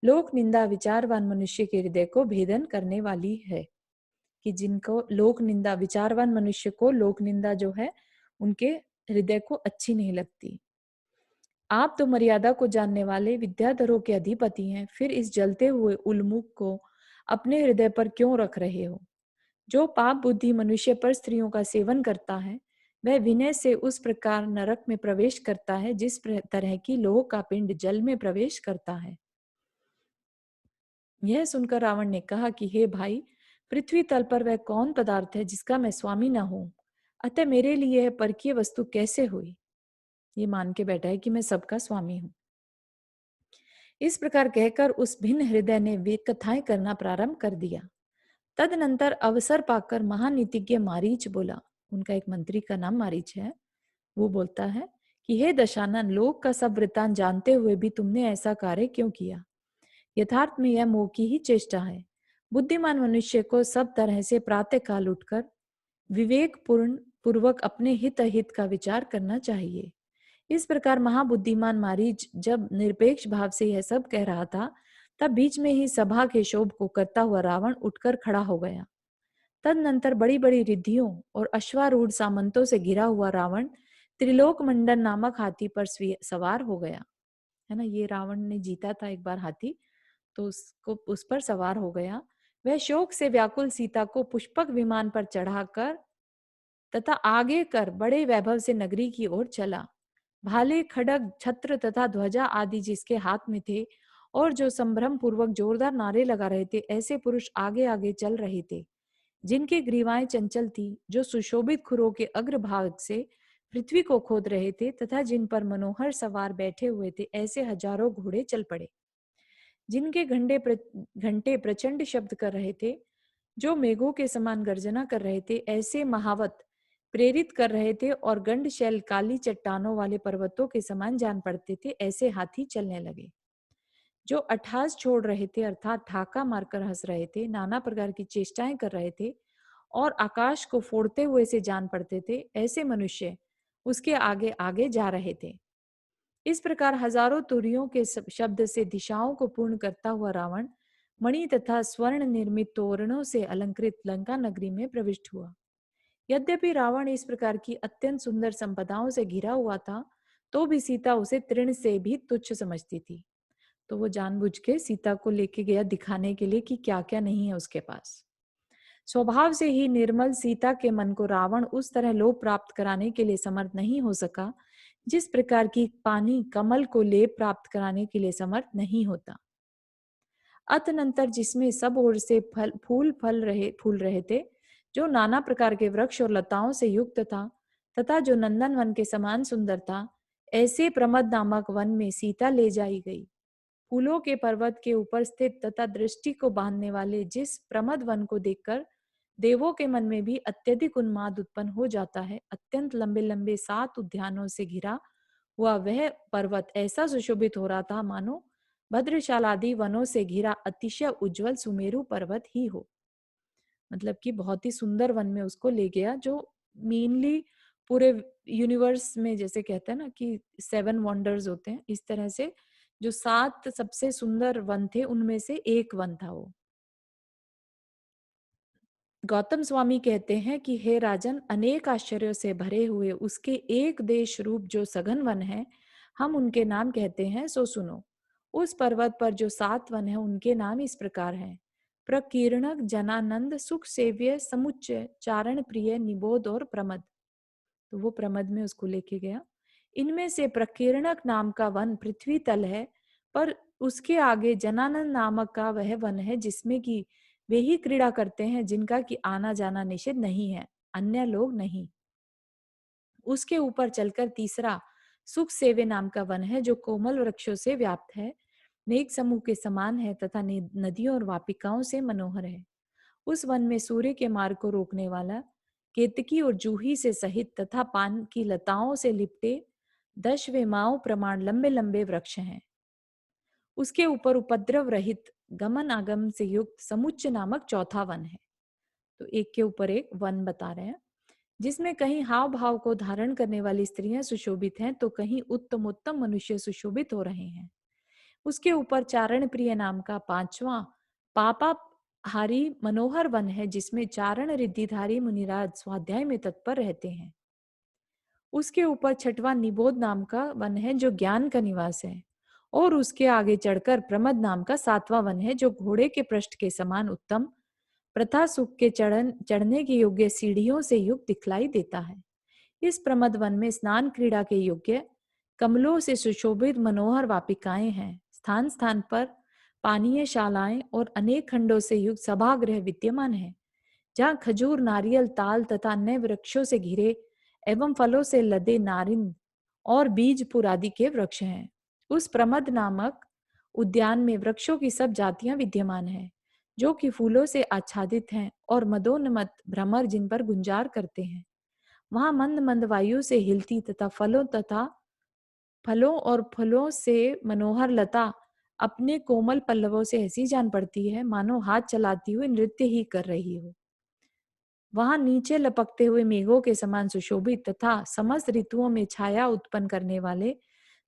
लोक निंदा विचारवान मनुष्य के हृदय को भेदन करने वाली है। कि जिनको लोक निंदा, विचारवान मनुष्य को लोक निंदा जो है उनके हृदय को अच्छी नहीं लगती। आप तो मर्यादा को जानने वाले विद्याधरों के अधिपति हैं, फिर इस जलते हुए उल्मुख को अपने हृदय पर क्यों रख रहे हो? जो पाप बुद्धि मनुष्य पर स्त्रियों का सेवन करता है, वह विनय से उस प्रकार नरक में प्रवेश करता है जिस तरह की लोह का पिंड जल में प्रवेश करता है। यह सुनकर रावण ने कहा कि हे भाई, पृथ्वी तल पर वह कौन पदार्थ है जिसका मैं स्वामी न हूं? अतः मेरे लिए यह परकीय वस्तु कैसे हुई? ये मान के बैठा है कि मैं सबका स्वामी हूं। इस प्रकार कहकर उस भिन्न हृदय ने वे कथाएं करना प्रारंभ कर दिया। तदनंतर अवसर पाकर महानीतिज्ञ मारीच बोला, उनका एक मंत्री का नाम मारीच है, वो बोलता है कि हे दशानन, लोक का सब वृत्तांत जानते हुए भी तुमने ऐसा कार्य क्यों किया? यथार्थ में यह मोह की ही चेष्टा है। बुद्धिमान मनुष्य को सब तरह से प्रातः काल उठकर विवेक पूर्ण पूर्वक अपने हित अहित का विचार करना चाहिए। इस प्रकार महाबुद्धिमान मारीच जब निरपेक्ष भाव से यह सब कह रहा था, तब बीच में ही सभा के शोभ को करता हुआ रावण उठकर खड़ा हो गया। तदनंतर बड़ी बड़ी रिद्धियों और अश्वारूढ़ सामंतों से घिरा हुआ रावण त्रिलोक मंडन नामक हाथी पर सवार हो गया। है ना, ये रावण ने जीता था एक बार हाथी, तो उसको उस पर सवार हो गया। वह शोक से व्याकुल सीता को पुष्पक विमान पर चढ़ाकर तथा आगे कर बड़े वैभव से नगरी की ओर चला। भाले, खड्ग, छत्र तथा ध्वजा आदि जिसके हाथ में थे और जो संभ्रम पूर्वक जोरदार नारे लगा रहे थे, ऐसे पुरुष आगे आगे चल रहे थे जिनकी ग्रीवाएं चंचल थी, जो सुशोभित खुरों के अग्रभाग से पृथ्वी को खोद रहे थे तथा जिन पर मनोहर सवार बैठे हुए थे, ऐसे हजारों घोड़े चल पड़े जिनके घंटे प्रचंड शब्द कर रहे थे, जो मेघों के समान गर्जना कर रहे थे, ऐसे महावत प्रेरित कर रहे थे और गंडशैल काली चट्टानों वाले पर्वतों के समान जान पड़ते थे, ऐसे हाथी चलने लगे। जो अट्ठास छोड़ रहे थे, अर्थात ठाका मारकर हंस रहे थे, नाना प्रकार की चेष्टाएं कर रहे थे और आकाश को फोड़ते हुए से जान पड़ते थे, ऐसे मनुष्य उसके आगे आगे जा रहे थे। इस प्रकार हजारों तुरियों के शब्द से दिशाओं को पूर्ण करता हुआ रावण मणि तथा स्वर्ण निर्मित तोरणों से अलंकृत लंका नगरी में प्रविष्ट हुआ। यद्यपि रावण इस प्रकार की अत्यंत सुंदर संपदाओं से घिरा हुआ था, तो भी सीता उसे तृण से भी तुच्छ समझती थी। तो वो जानबूझ के सीता को लेके गया दिखाने के लिए कि क्या क्या नहीं है उसके पास। स्वभाव से ही निर्मल सीता के मन को रावण उस तरह लोभ प्राप्त कराने के लिए समर्थ नहीं हो सका, जिस प्रकार की पानी कमल को लेप प्राप्त कराने के लिए समर्थ नहीं होता। अतनंतर जिसमें सब ओर से फूल रहे थे, जो नाना प्रकार के वृक्ष और लताओं से युक्त था तथा जो नंदन वन के समान सुंदर था, ऐसे प्रमद नामक वन में सीता ले जाई गई। फूलों के पर्वत के ऊपर स्थित तथा दृष्टि को बांधने वाले जिस प्रमद वन को देखकर देवों के मन में भी अत्यधिक उन्माद उत्पन्न हो जाता है, अत्यंत लंबे लंबे 7 उद्यानों से घिरा हुआ वह पर्वत ऐसा सुशोभित हो रहा था मानो भद्रशालादि वनों से घिरा अतिशय उज्जवल सुमेरु पर्वत ही हो। मतलब कि बहुत ही सुंदर वन में उसको ले गया, जो मेनली पूरे यूनिवर्स में जैसे कहते हैं ना कि 7 वंडर्स होते हैं, इस तरह से जो 7 सबसे सुंदर वन थे उनमें से एक वन था वो। गौतम स्वामी कहते हैं कि हे राजन, अनेक आश्चर्यों से भरे हुए उसके एक देश रूप जो सघन वन है, हम उनके नाम कहते हैं, सो सुनो। उस पर्वत पर जो 7 वन है उनके नाम इस प्रकार हैं: प्रकीर्णक, जनानंद, सुख सेव्य, समुच्चय, चारण प्रिय, निबोध और प्रमद। तो वो प्रमद में उसको लेके गया। इनमें से प्रकीर्णक नाम का वन पृथ्वी तल है, पर उसके आगे जनानन नामक का वह वन है जिसमें कि वे ही क्रीड़ा करते हैं जिनका कि आना जाना निषिद्ध नहीं है, अन्य लोग नहीं। उसके ऊपर चलकर तीसरा सुख सेवे नाम का वन है जो कोमल वृक्षों से व्याप्त है, मेघ समूह के समान है तथा नदियों और वापिकाओं से मनोहर है। उस वन में सूर्य के मार्ग को रोकने वाला केतकी और जूही से सहित तथा पान की लताओं से लिपटे 10 वेमाओं प्रमाण लंबे लंबे वृक्ष हैं। उसके ऊपर उपद्रव रहित गमन आगम से युक्त समुच्च नामक चौथा वन है। तो एक के ऊपर एक वन बता रहे हैं जिसमें कहीं हाव भाव को धारण करने वाली स्त्रियां सुशोभित हैं तो कहीं उत्तम उत्तम मनुष्य सुशोभित हो रहे हैं। उसके ऊपर चारण प्रिय नाम का पांचवा पापा हारी मनोहर वन है जिसमें चारण रिद्धिधारी मुनिराज स्वाध्याय में तत्पर रहते हैं। उसके ऊपर छठवां निबोध नाम का वन है जो ज्ञान का निवास है। और उसके आगे चढ़कर प्रमद नाम का सातवां वन है जो घोड़े के पृष्ठ के समान उत्तम प्रथा सुख के चढ़ने के योग्य सीढ़ियों से युक्त दिखलाई देता है। इस प्रमद वन में स्नान क्रीड़ा के योग्य कमलों से सुशोभित मनोहर वापिकाएं हैं। स्थान स्थान पर पानीय शालाएं और अनेक खंडों से युक्त सभागृह विद्यमान है जहाँ खजूर नारियल ताल तथा अन्य वृक्षों से घिरे एवं फलों से लदे नारिंद और बीजपुर आदि के वृक्ष हैं। उस प्रमद नामक उद्यान में वृक्षों की सब जातियां विद्यमान हैं जो कि फूलों से आच्छादित हैं और मदोन्मत्त भ्रमर जिन पर गुंजार करते हैं। वहां मंद मंद वायु से हिलती तथा फलों और फलों से मनोहर लता अपने कोमल पल्लवों से ऐसी जान पड़ती है मानो हाथ चलाती हुई नृत्य ही कर रही हो। वहां नीचे लपकते हुए मेघों के समान सुशोभित तथा समस्त ऋतुओं में छाया उत्पन्न करने वाले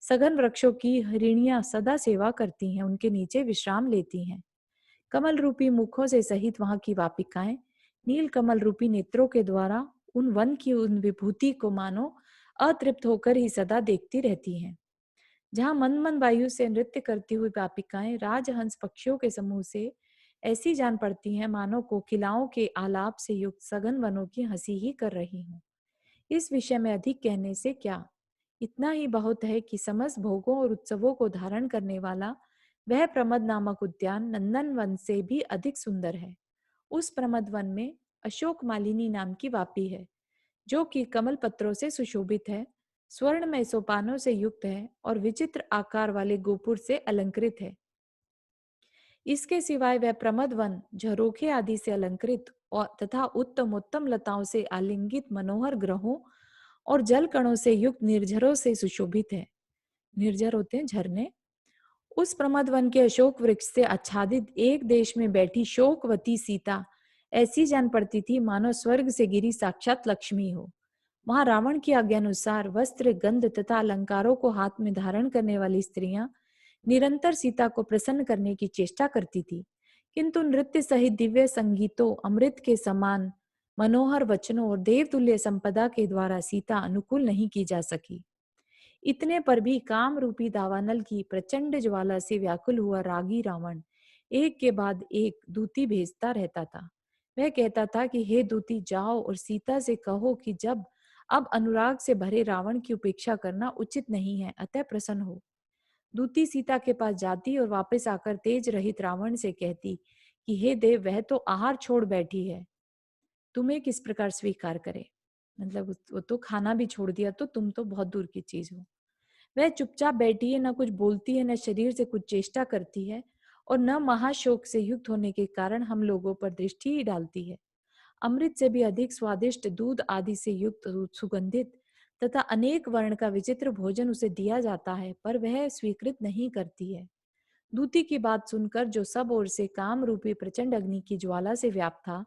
सघन वृक्षों की हरिणियां सदा सेवा करती हैं, उनके नीचे विश्राम लेती हैं। कमल रूपी मुखों से सहित वहां की वापिकाएं नील कमल रूपी नेत्रों के द्वारा उन वन की उन विभूति को मानो अतृप्त होकर ही सदा देखती रहती हैं। जहां मंद मंद वायु से नृत्य करती हुई वापिकाएं राजहंस पक्षियों के समूह से ऐसी जान पड़ती हैं मानो कोकिलाओं के आलाप से युक्त सघन वनों की हंसी ही कर रही हूँ। इस विषय में अधिक कहने से क्या, इतना ही बहुत है कि समस्त भोगों और उत्सवों को धारण करने वाला वह प्रमद नामक उद्यान नंदन वन से भी अधिक सुंदर है। उस प्रमद वन में अशोक मालिनी नाम की वापी है जो कि कमल पत्रों से सुशोभित है, स्वर्ण में सोपानों से युक्त है और विचित्र आकार वाले गोपुर से अलंकृत है। इसके सिवाय वह प्रमद वन झरोखे आदि से अलंकृत और तथा उत्तम उत्तम लताओं से आलिंगित मनोहर ग्रहों और जल कणों से युक्त निर्झरों से सुशोभित है। निर्झर होते हैं झरने। उस प्रमद वन के अशोक वृक्ष से आच्छादित एक देश में बैठी शोकवती सीता ऐसी जान पड़ती थी मानो स्वर्ग से गिरी साक्षात लक्ष्मी हो। वहां रावण की आज्ञानुसार वस्त्र गंध तथा अलंकारों को हाथ में धारण करने वाली स्त्रियां निरंतर सीता को प्रसन्न करने की चेष्टा करती थी, किंतु नृत्य सहित दिव्य संगीतों अमृत के समान मनोहर वचनों और देवतुल्य संपदा के द्वारा सीता अनुकूल नहीं की जा सकी। इतने पर भी काम रूपी दावानल की प्रचंड ज्वाला से व्याकुल हुआ रागी रावण एक के बाद एक दूती भेजता रहता था। वह कहता था कि हे दूती, जाओ और सीता से कहो कि जब अब अनुराग से भरे रावण की उपेक्षा करना उचित नहीं है, अतः प्रसन्न हो। दूती सीता के पास जाती और वापस आकर तेज रहित रावण से कहती कि हे देव, वह तो आहार छोड़ बैठी है, तुम्हें किस प्रकार स्वीकार करे। मतलब वो तो खाना भी छोड़ दिया, तो तुम तो बहुत दूर की चीज हो। वह चुपचाप बैठी है, न कुछ बोलती है, न शरीर से कुछ चेष्टा करती है और न महाशोक से युक्त होने के कारण हम लोगों पर दृष्टि ही डालती है। अमृत से भी अधिक स्वादिष्ट दूध आदि से युक्त सुगंधित तथा अनेक वर्ण का विचित्र भोजन उसे दिया जाता है, पर वह स्वीकृत नहीं करती है। दूती की बात सुनकर जो सब ओर से काम रूपी प्रचंड अग्नि की ज्वाला से व्याप्त था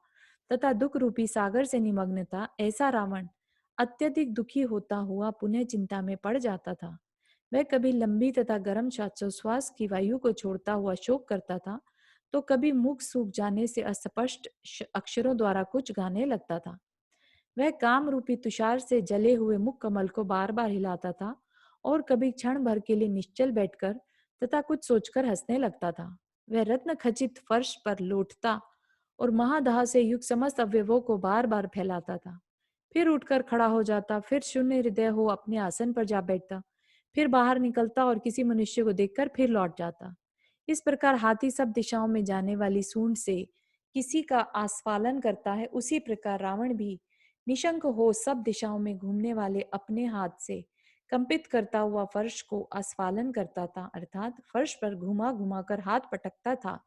तथा दुख रूपी सागर से निमग्न था, ऐसा रावण अत्यधिक दुखी होता हुआ पुनः चिंता में पड़ जाता था। वह कभी लंबी तथा गर्म श्वासोश्वास की वायु को छोड़ता हुआ शोक करता था, तो कभी मुख सूख जाने से अस्पष्ट अक्षरों द्वारा कुछ गाने लगता था। वह काम रूपी तुषार से जले हुए मुख कमल को बार बार हिलाता था और कभी क्षण भर के लिए निश्चल बैठकर तथा कुछ सोचकर हंसने लगता था। वह रत्न खचित फर्श पर लौटता और महादाह से युक्त समस्त अवयवों को बार बार फैलाता था। फिर उठकर खड़ा हो जाता, फिर शून्य हृदय हो अपने आसन पर जा बैठता, फिर बाहर निकलता और किसी मनुष्य को देखकर फिर लौट जाता। इस प्रकार हाथी सब दिशाओं में जाने वाली सूंड से किसी का आस्फालन करता है, उसी प्रकार रावण भी निशंक हो सब दिशाओं में घूमने वाले अपने हाथ से कंपित करता हुआ फर्श को आस्फालन करता था, अर्थात फर्श पर घुमा घुमा कर हाथ पटकता था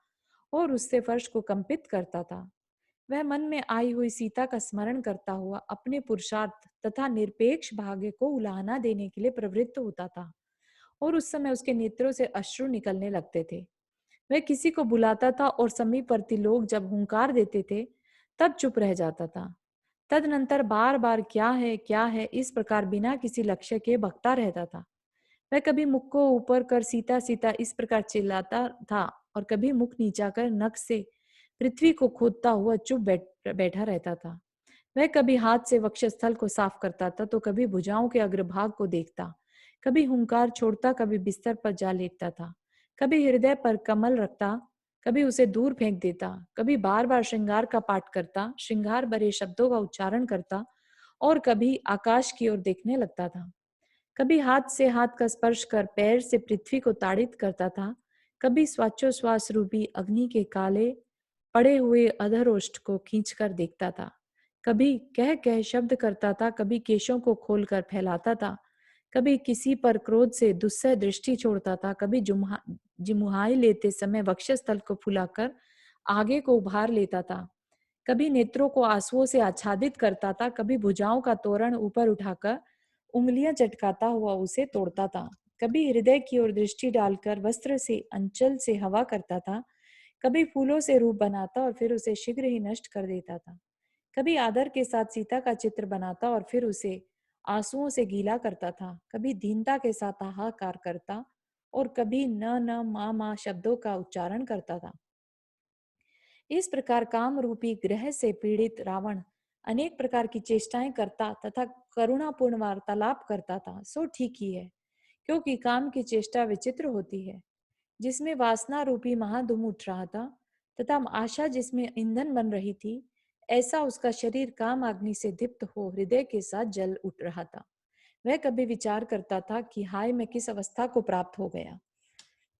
और उससे फर्श को कंपित करता था। वह मन में आई हुई सीता का स्मरण करता हुआ अपने पुरुषार्थ तथा निरपेक्ष भाग्य को उलाहना देने के लिए प्रवृत्त होता था और उस समय उसके नेत्रों से अश्रु निकलने लगते थे। वह किसी को बुलाता था और समीपवर्ती लोग जब हुंकार देते थे तब चुप रह जाता था। तदनंतर बार बार क्या है इस प्रकार बिना किसी लक्ष्य के बकता रहता था। वह कभी मुख को ऊपर कर सीता सीता इस प्रकार चिल्लाता था और कभी मुख नीचा कर नख से पृथ्वी को खोदता हुआ चुप बैठा रहता था। वह कभी हाथ से वक्षस्थल को साफ करता था तो कभी भुजाओं के अग्रभाग को देखता, कभी हुंकार छोड़ता, कभी बिस्तर पर जा लेटता था, कभी हृदय पर कमल रखता, कभी उसे दूर फेंक देता, कभी बार बार श्रृंगार का पाठ करता, श्रृंगार भरे शब्दों का उच्चारण करता और कभी आकाश की ओर देखने लगता था। कभी हाथ से हाथ का स्पर्श कर पैर से पृथ्वी को ताड़ित करता था, कभी स्वाचोश्वास रूपी अग्नि के काले पड़े हुए अधरोष्ठ को खींचकर देखता था, कभी कह कह शब्द करता था, कभी केशों को खोलकर फैलाता था, कभी किसी पर क्रोध से दुस्सह दृष्टि छोड़ता था, कभी जिमुहाई लेते समय वक्षस्थल को फुलाकर आगे को उभार लेता था, कभी नेत्रों को आंसुओं से आच्छादित करता था, कभी भुजाओं का तोरण ऊपर उठाकर उंगलियां चटकाता हुआ उसे तोड़ता था, कभी हृदय की ओर दृष्टि डालकर वस्त्र से अंचल से हवा करता था, कभी फूलों से रूप बनाता और फिर उसे शीघ्र ही नष्ट कर देता था, कभी आदर के साथ सीता का चित्र बनाता और फिर उसे आंसुओं से गीला करता था, कभी दीनता के साथ हाहाकार करता और कभी न न मा मा शब्दों का उच्चारण करता था। इस प्रकार काम रूपी ग्रह से पीड़ित रावण अनेक प्रकार की चेष्टाएं करता तथा करुणापूर्ण वार्तालाप करता था। सो ठीक ही है, क्योंकि काम की चेष्टा विचित्र होती है। जिसमें वासना रूपी महाधूम उठ रहा था तथा आशा जिसमें ईंधन बन रही थी, ऐसा उसका शरीर काम अग्नि से दीप्त हो हृदय के साथ जल उठ रहा था। वह कभी विचार करता था कि हाय मैं किस अवस्था को प्राप्त हो गया,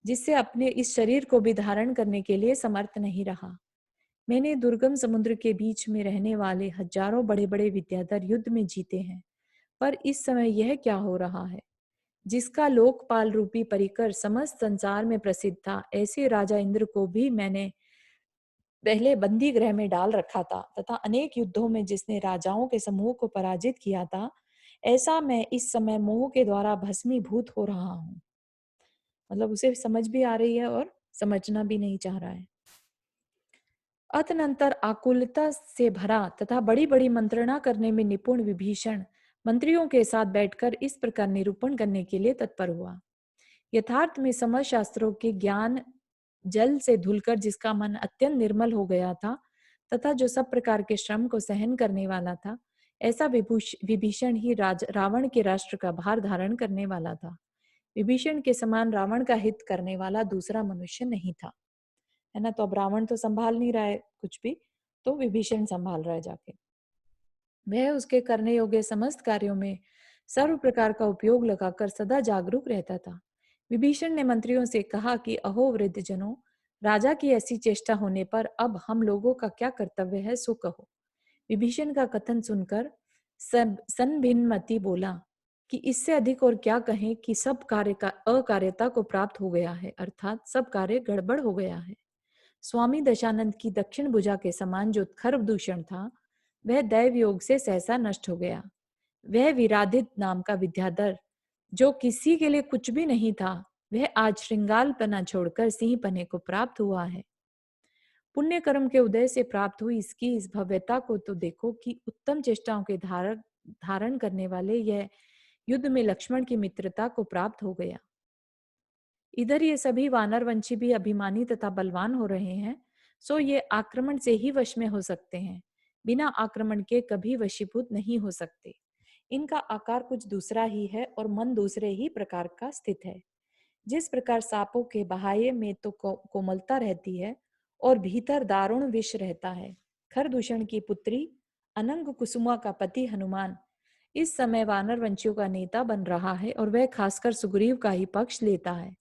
जिससे अपने इस शरीर को भी धारण करने के लिए समर्थ नहीं रहा। मैंने दुर्गम समुद्र के बीच में रहने वाले हजारों बड़े बड़े विद्याधर युद्ध में जीते हैं, पर इस समय यह क्या हो रहा है, जिसका लोकपाल रूपी परिकर समस्त संसार में प्रसिद्ध था, ऐसे राजा इंद्र को भी मैंने पहले बंदी गृह में डाल रखा था तथा अनेक युद्धों में जिसने राजाओं के समूह को पराजित किया था, ऐसा मैं इस समय मोह के द्वारा भस्मीभूत हो रहा हूँ। मतलब उसे समझ भी आ रही है और समझना भी नहीं चाह रहा है। अतनंतर आकुलता से भरा तथा बड़ी बड़ी मंत्रणा करने में निपुण विभीषण मंत्रियों के साथ बैठकर इस प्रकार निरूपण करने के लिए तत्पर हुआ। यथार्थ में समस्त शास्त्रों के ज्ञान जल से धुलकर जिसका मन अत्यंत निर्मल हो गया था तथा जो सब प्रकार के श्रम को सहन करने वाला था, ऐसा विभीषण ही रावण के राष्ट्र का भार धारण करने वाला था। विभीषण के समान रावण का हित करने वाला दूसरा मनुष्य नहीं था, है ना। तो अब रावण तो संभाल नहीं रहा है कुछ भी, तो विभीषण संभाल रहा है जाके। वह उसके करने योग्य समस्त कार्यों में सर्व प्रकार का उपयोग लगाकर सदा जागरूक रहता था। विभीषण ने मंत्रियों से कहा कि अहो वृद्ध जनों, राजा की ऐसी चेष्टा होने पर अब हम लोगों का क्या कर्तव्य है, सो कहो। विभीषण का कथन सुनकर सब सनभिन्नमति बोला कि इससे अधिक और क्या कहें कि सब कार्य का अकार्यता को प्राप्त हो गया है, अर्थात सब कार्य गड़बड़ हो गया है। स्वामी दशानंद की दक्षिण भुजा के समान जो खर दूषण था, वह दैव योग से सहसा नष्ट हो गया। वह विराधित नाम का विद्याधर जो किसी के लिए कुछ भी नहीं था, वह आज श्रृंगार पना छोड़कर सिंह पने को प्राप्त हुआ है। पुण्य कर्म के उदय से प्राप्त हुई इसकी इस भव्यता को तो देखो कि उत्तम चेष्टाओं के धारण करने वाले यह युद्ध में लक्ष्मण की मित्रता को प्राप्त हो गया। इधर ये सभी वानर वंशी भी अभिमानी तथा बलवान हो रहे हैं, सो ये आक्रमण से ही वश में हो सकते हैं, बिना आक्रमण के कभी वशीभूत नहीं हो सकते। इनका आकार कुछ दूसरा ही है और मन दूसरे ही प्रकार का स्थित है। जिस प्रकार सांपों के बाह्य में तो कोमलता रहती है और भीतर दारुण विष रहता है। खरदूषण की पुत्री अनंग कुसुमा का पति हनुमान इस समय वानर वंशियों का नेता बन रहा है और वह खासकर सुग्रीव का ही पक्ष लेता है।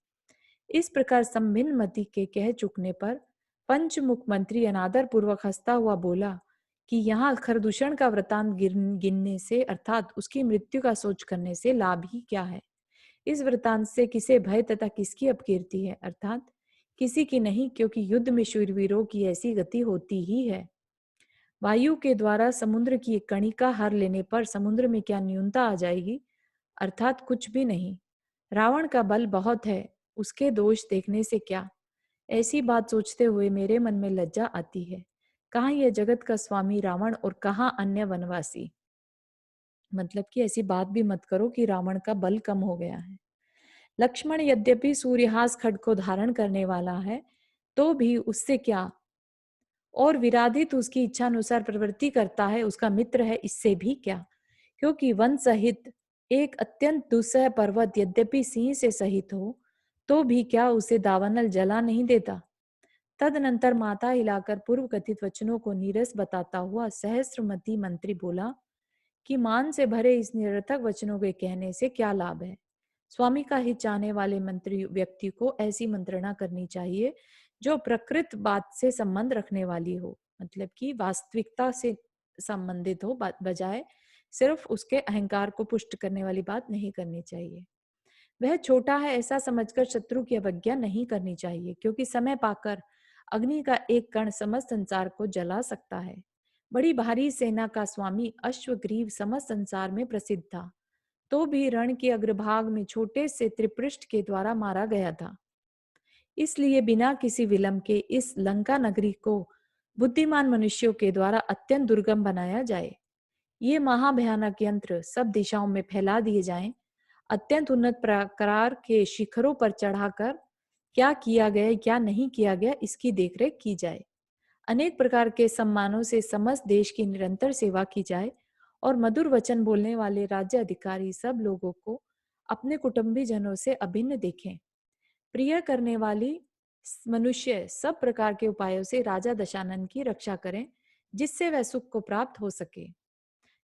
इस प्रकार संभिन्न मति के कह चुकने पर पंचमुख मंत्री अनादर पूर्वक हंसता हुआ बोला कि यहाँ खरदूषण का वृतांत गिनने से अर्थात उसकी मृत्यु का सोच करने से लाभ ही क्या है। इस वृतांत से किसे भय तथा किसकी अपकीर्ति है, अर्थात किसी की नहीं, क्योंकि युद्ध में शूरवीरों की ऐसी गति होती ही है। वायु के द्वारा समुद्र की एक कणिका हर लेने पर समुद्र में क्या न्यूनता आ जाएगी, अर्थात कुछ भी नहीं। रावण का बल बहुत है, उसके दोष देखने से क्या। ऐसी बात सोचते हुए मेरे मन में लज्जा आती है। कहाँ यह जगत का स्वामी रावण और कहाँ अन्य वनवासी। मतलब कि ऐसी बात भी मत करो कि रावण का बल कम हो गया है। लक्ष्मण यद्यपि सूर्यहास खड्ग को धारण करने वाला है, तो भी उससे क्या, और विराधित उसकी इच्छा अनुसार प्रवृत्ति करता है, उसका मित्र है, इससे भी क्या। क्योंकि वन सहित एक अत्यंत दुस्सह पर्वत यद्यपि सिंह से सहित हो, तो भी क्या उसे दावानल जला नहीं देता। तदनंतर माथा हिलाकर पूर्व कथित वचनों को नीरस बताता हुआ सहस्त्रमती मंत्री बोला कि मान से भरे इस निरर्थक वचनों के कहने से क्या लाभ है। स्वामी का हित चाहने वाले मंत्री व्यक्ति को ऐसी मंत्रणा करनी चाहिए जो प्रकृत बात से संबंध रखने वाली हो, मतलब कि वास्तविकता से संबंधित हो, बजाय सिर्फ उसके अहंकार को पुष्ट करने वाली बात नहीं करनी चाहिए। वह छोटा है ऐसा समझकर शत्रु की अवज्ञा नहीं करनी चाहिए, क्योंकि समय पाकर अग्नि का एक कण समस्त संसार को जला सकता है। बड़ी भारी सेना का स्वामी अश्वग्रीव समस्त संसार में प्रसिद्ध था, तो भी रण के अग्रभाग में छोटे से त्रिपृष्ठ के द्वारा मारा गया था। इसलिए बिना किसी विलंब के इस लंका नगरी को बुद्धिमान मनुष्यों के द्वारा अत्यंत दुर्गम बनाया जाए। ये महाभयानक यंत्र सब दिशाओं में फैला दिए जाएं। अत्यंत उन्नत प्रकार के शिखरों पर चढ़ाकर क्या किया गया क्या नहीं किया गया इसकी देखरेख की जाए। अनेक प्रकार के सम्मानों से समस्त देश की निरंतर सेवा की जाए और मधुर वचन बोलने वाले राज्य अधिकारी सब लोगों को अपने कुटुंबी जनों से अभिन्न देखें। प्रिय करने वाली मनुष्य सब प्रकार के उपायों से राजा दशानन की रक्षा करें, जिससे वह सुख को प्राप्त हो सके।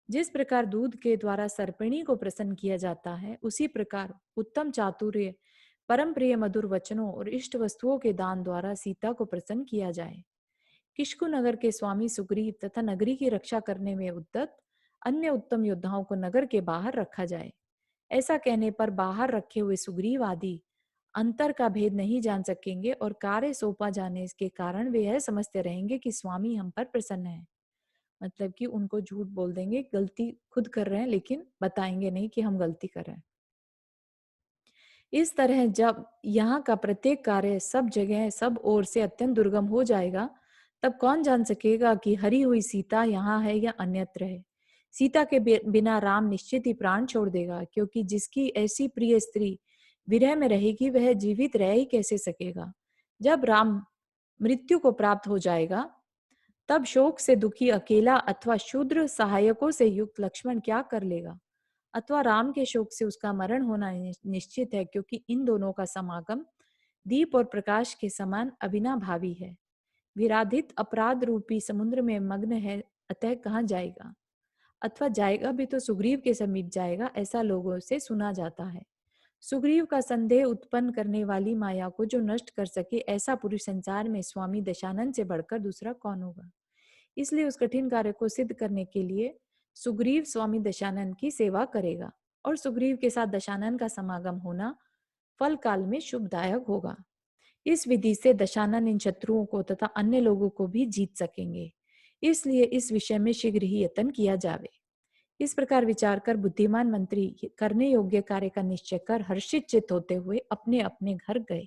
जिस प्रकार दूध के द्वारा सर्पिणी को प्रसन्न किया जाता है, उसी प्रकार उत्तम चातुर्य, परम प्रिय मधुर वचनों और इष्ट वस्तुओं के दान द्वारा सीता को प्रसन्न किया जाए। किष्कु नगर के स्वामी सुग्रीव तथा नगरी की रक्षा करने में उद्यत अन्य उत्तम योद्धाओं को नगर के बाहर रखा जाए। ऐसा कहने पर बाहर रखे हुए सुग्रीव आदि अंतर का भेद नहीं जान सकेंगे और कार्य सौंपा जाने के कारण वे यह समझते रहेंगे कि स्वामी हम पर प्रसन्न है। मतलब कि उनको झूठ बोल देंगे, गलती खुद कर रहे हैं लेकिन बताएंगे नहीं कि हम गलती कर रहे हैं। इस तरह जब यहाँ का प्रत्येक कार्य सब जगह सब ओर से अत्यंत दुर्गम हो जाएगा, तब कौन जान सकेगा कि हरी हुई सीता यहाँ है या अन्यत्र है। सीता के बिना राम निश्चित ही प्राण छोड़ देगा, क्योंकि जिसकी ऐसी प्रिय स्त्री विरह में रहेगी वह जीवित रह ही कैसे सकेगा। जब राम मृत्यु को प्राप्त हो जाएगा, तब शोक से दुखी अकेला अथवा शूद्र सहायकों से युक्त लक्ष्मण क्या कर लेगा। अथवा राम के शोक से उसका मरण होना निश्चित है, क्योंकि इन दोनों का समागम दीप और प्रकाश के समान अविनाभावी है। विराधित अपराध रूपी समुद्र में मग्न है, अतः कहाँ जाएगा। अथवा जाएगा भी तो सुग्रीव के समीप जाएगा, ऐसा लोगों से सुना जाता है। सुग्रीव का संदेह उत्पन्न करने वाली माया को जो नष्ट कर सके, ऐसा पुरुष संसार में स्वामी दशानन से बढ़कर दूसरा कौन होगा। इसलिए उस कठिन कार्य को सिद्ध करने के लिए सुग्रीव स्वामी दशानन की सेवा करेगा, और सुग्रीव के साथ दशानन का समागम होना फल काल में शुभदायक होगा। इस विधि से दशानन इन शत्रुओं को तथा अन्य लोगों को भी जीत सकेंगे। इसलिए इस विषय में शीघ्र ही यत्न किया जावे। इस प्रकार विचार कर बुद्धिमान मंत्री करने योग्य कार्य का निश्चय कर हर्षित चित्त होते हुए अपने अपने घर गए।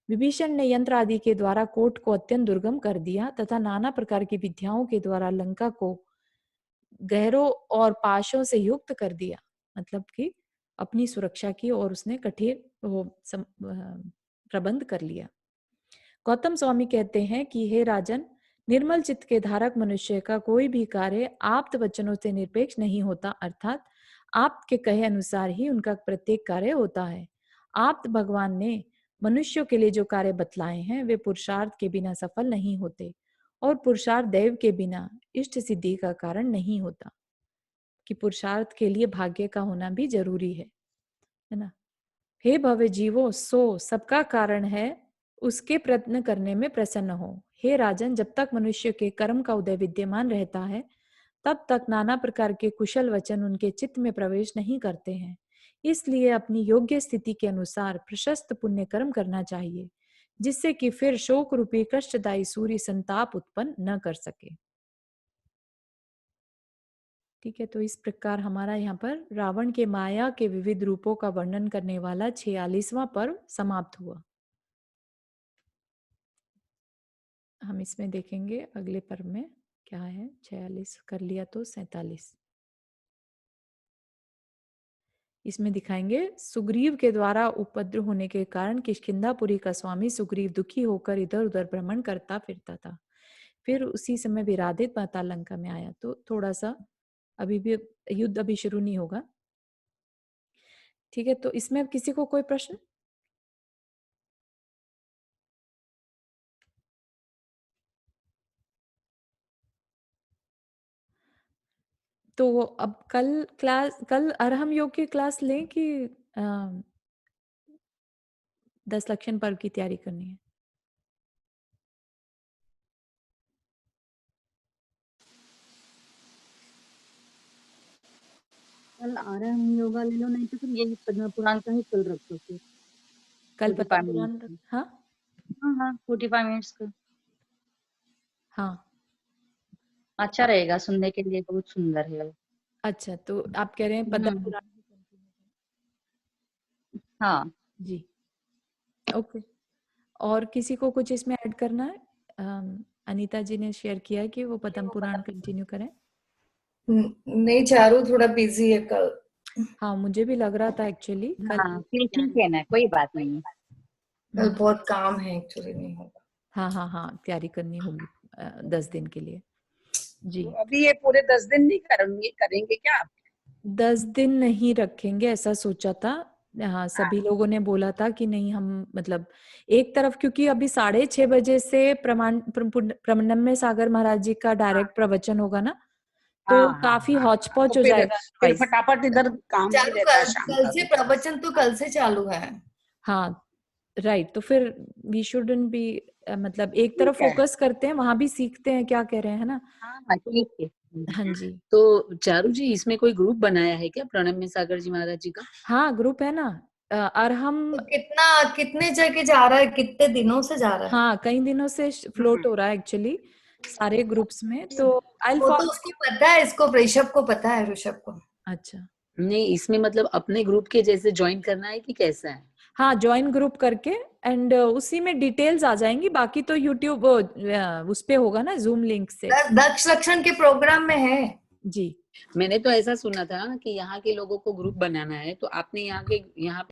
विभीषण ने यंत्र आदि के द्वारा कोट को अत्यंत दुर्गम कर दिया तथा नाना प्रकार की विद्याओं के द्वारा लंका को गहरों और पाशों से युक्त कर दिया। मतलब कि अपनी सुरक्षा की और उसने कठिन प्रबंध कर लिया। गौतम स्वामी कहते हैं कि हे राजन, निर्मल चित्त के धारक मनुष्य का कोई भी कार्य आप्त वचनों से निरपेक्ष नहीं होता, अर्थात आपके कहे अनुसार ही उनका प्रत्येक कार्य होता है। आप्त भगवान ने मनुष्यों के लिए जो कार्य बतलाए हैं वे पुरुषार्थ के बिना सफल नहीं होते, और पुरुषार्थ दैव के बिना इष्ट सिद्धि का कारण नहीं होता, कि पुरुषार्थ के लिए भाग्य का होना भी जरूरी है ना। हे भव्य जीवो, सो सबका कारण है, उसके प्रयत्न करने में प्रसन्न हो। हे राजन, जब तक मनुष्य के कर्म का उदय विद्यमान रहता है, तब तक नाना प्रकार के कुशल वचन उनके चित्त में प्रवेश नहीं करते हैं। इसलिए अपनी योग्य स्थिति के अनुसार प्रशस्त पुण्य कर्म करना चाहिए, जिससे कि फिर शोक रूपी कष्टदायी सूर्य संताप उत्पन्न न कर सके। ठीक है, तो इस प्रकार हमारा यहाँ पर रावण के माया के विविध रूपों का वर्णन करने वाला 46वां पर्व समाप्त हुआ। हम इसमें देखेंगे अगले पर्व में क्या है। 46 कर लिया तो 47 इसमें दिखाएंगे। सुग्रीव के द्वारा उपद्रव होने के कारण किष्किंधापुरी का स्वामी सुग्रीव दुखी होकर इधर उधर भ्रमण करता फिरता था। फिर उसी समय विराधित माता लंका में आया। तो थोड़ा सा अभी भी युद्ध अभी शुरू नहीं होगा। ठीक है, तो इसमें किसी को कोई प्रश्न? तो अब कल अरहम योग की क्लास लें कि 10 लक्षण पर्व की तैयारी करनी है? कल आ रहा है, हम योगा ले लो, नहीं तो फिर यही पद्म पुराण का ही कल रखो फिर। कल 45 पद्म पुराण मिनट्स का। हाँ हाँ 45 मिनट्स का हाँ अच्छा रहेगा, सुनने के लिए बहुत सुंदर है। अच्छा, तो आप कह रहे हैं पद्म पुराण? हाँ जी, ओके। और किसी को कुछ इसमें ऐड करना है? अनीता जी ने शेयर किया है कि वो पद्म पुराण कंटिन्यू करें। नहीं, चारू थोड़ा बिजी है कल। हाँ, मुझे भी लग रहा था एक्चुअली कल। हाँ फिर ठीक है ना, कोई बात नहीं। कल बहुत काम है एक्चुअली, नहीं होगा। हाँ हाँ हाँ, तैयारी करनी होगी 10 दिन के लिए। जी, तो अभी ये पूरे 10 दिन नहीं करेंगे क्या आप? 10 दिन नहीं रखेंगे ऐसा सोचा था। हाँ, सभी लोगों ने बोला था कि नहीं, हम मतलब एक तरफ, क्योंकि अभी 6:30 बजे से प्रमनम्य सागर महाराज जी का डायरेक्ट प्रवचन होगा ना, तो हाँ, काफी हौच तो पौच हो फिर जाएगा फिर otherwise। फटाफट इधर काम भी चालू रहता है कल शाम कल का से भी। प्रवचन तो कल से चालू है। हाँ राइट, तो फिर वी शुडंट बी, मतलब एक तरफ ठीक है। फोकस करते हैं, वहां भी सीखते हैं क्या कह रहे हैं, है ना? हाँ ठीक है। हाँ जी, तो चारू जी, इसमें कोई ग्रुप बनाया है क्या प्रणम्य सागर जी महाराज जी का? हाँ ग्रुप है ना। और हम तो कितने जगह जा रहा है, कितने दिनों से जा रहा है? हाँ कई दिनों से फ्लोट हो रहा है एक्चुअली सारे ग्रुप्स में। तो आई वो तो फॉरवर्ड। उसको पता है, इसको ऋषभ को पता है, ऋषभ को। अच्छा, नहीं, इसमें मतलब अपने ग्रुप के जैसे ज्वाइन करना है कि कैसा है? हाँ ज्वाइन ग्रुप करके एंड उसी में डिटेल्स आ जाएंगी। बाकी तो यूट्यूब उस पे होगा ना, जूम लिंक से। दक्ष लक्षण के प्रोग्राम में है। जी, मैंने तो ऐसा सुना था कि यहाँ के लोगों को ग्रुप बनाना है, तो आपने यहाँ